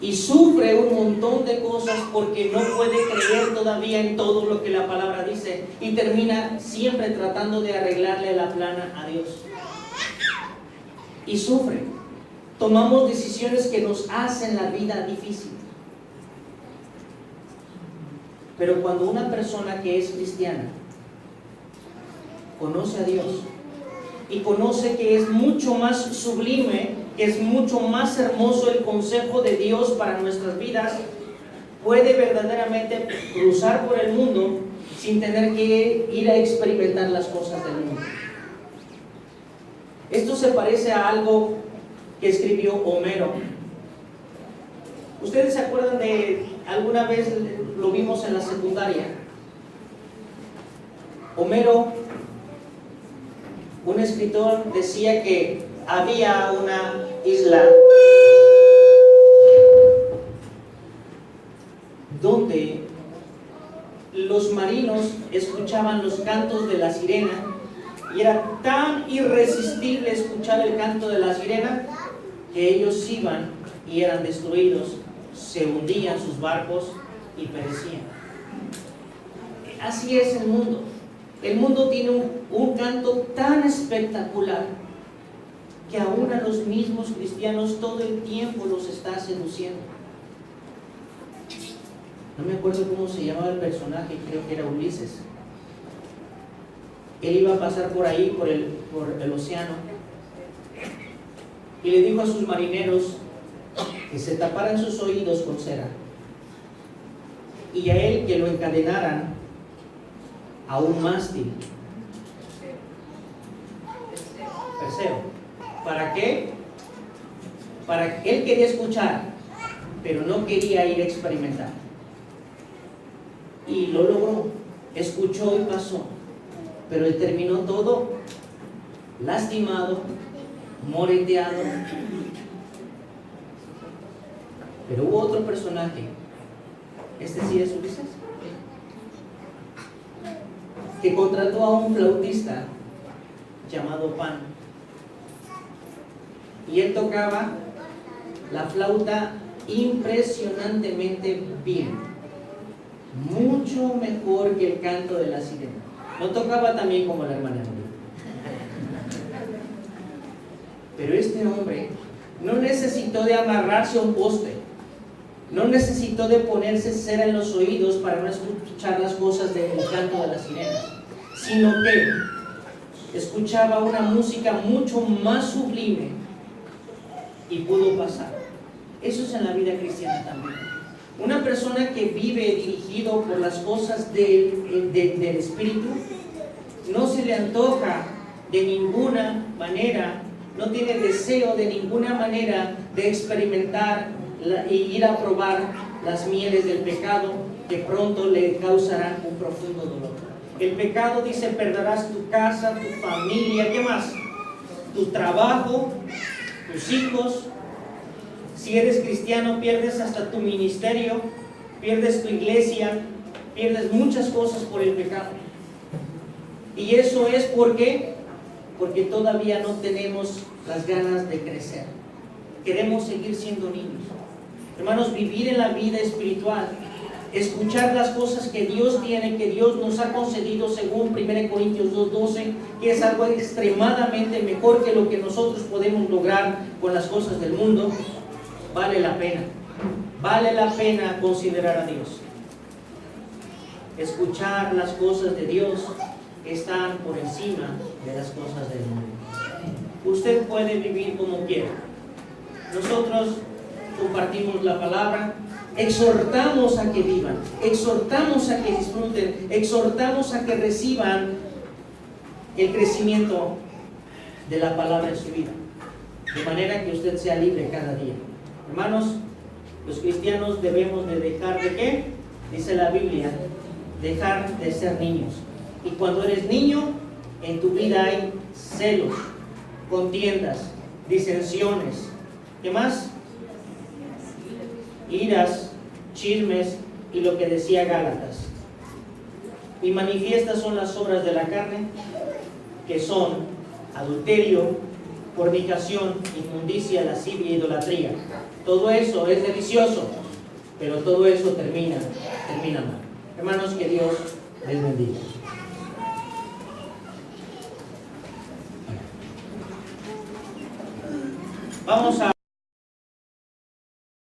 S1: Y sufre un montón de cosas porque no puede creer todavía en todo lo que la palabra dice. Y termina siempre tratando de arreglarle la plana a Dios. Y sufre. Tomamos decisiones que nos hacen la vida difícil. Pero cuando una persona que es cristiana conoce a Dios y conoce que es mucho más sublime, que es mucho más hermoso el consejo de Dios para nuestras vidas, puede verdaderamente cruzar por el mundo sin tener que ir a experimentar las cosas del mundo. Esto se parece a algo que escribió Homero. ¿Ustedes se acuerdan de alguna vez lo vimos en la secundaria? Homero, un escritor, decía que había una isla donde los marinos escuchaban los cantos de la sirena y era tan irresistible escuchar el canto de la sirena que ellos iban y eran destruidos, se hundían sus barcos y perecían. Así es el mundo. El mundo tiene un canto tan espectacular que aún a los mismos cristianos todo el tiempo los está seduciendo. No me acuerdo cómo se llamaba el personaje, creo que era Ulises. Él iba a pasar por ahí, por el océano, y le dijo a sus marineros que se taparan sus oídos con cera, y a él que lo encadenaran a un mástil. Perseo. ¿Para qué? Para que él quería escuchar, pero no quería ir a experimentar. Y lo logró. Escuchó y pasó. Pero él terminó todo lastimado, moreteado. Pero hubo otro personaje. Este sí es Ulises, que contrató a un flautista llamado Pan. Y él tocaba la flauta impresionantemente bien, mucho mejor que el canto de la sirena. No tocaba tan bien como la hermana María. Pero este hombre no necesitó de amarrarse a un poste, no necesitó de ponerse cera en los oídos para no escuchar las cosas del canto de las sirenas, sino que escuchaba una música mucho más sublime y pudo pasar. Eso es en la vida cristiana también. Una persona que vive dirigido por las cosas del Espíritu, no se le antoja de ninguna manera, no tiene deseo de ninguna manera de experimentar y ir a probar las mieles del pecado que pronto le causarán un profundo dolor. El pecado, dice, perderás tu casa, tu familia, ¿qué más? Tu trabajo, tus hijos. Si eres cristiano, pierdes hasta tu ministerio, pierdes tu iglesia, pierdes muchas cosas por el pecado. Y eso es porque todavía no tenemos las ganas de crecer. Queremos seguir siendo niños. Hermanos, vivir en la vida espiritual, escuchar las cosas que Dios tiene, que Dios nos ha concedido según 1 Corintios 2:12, que es algo extremadamente mejor que lo que nosotros podemos lograr con las cosas del mundo. Vale la pena. Vale la pena considerar a Dios. Escuchar las cosas de Dios están por encima de las cosas del mundo. Usted puede vivir como quiera. Nosotros compartimos la palabra, exhortamos a que vivan, exhortamos a que disfruten, exhortamos a que reciban el crecimiento de la palabra en su vida, de manera que usted sea libre cada día. Hermanos, los cristianos debemos de dejar de ¿qué? Dice la Biblia, dejar de ser niños. Y cuando eres niño, en tu vida hay celos, contiendas, disensiones, ¿qué más? Iras, chismes y lo que decía Gálatas. Y manifiestas son las obras de la carne, que son adulterio, fornicación, inmundicia, lascivia e idolatría. Todo eso es delicioso, pero todo eso termina mal. Hermanos, que Dios les bendiga. Vamos a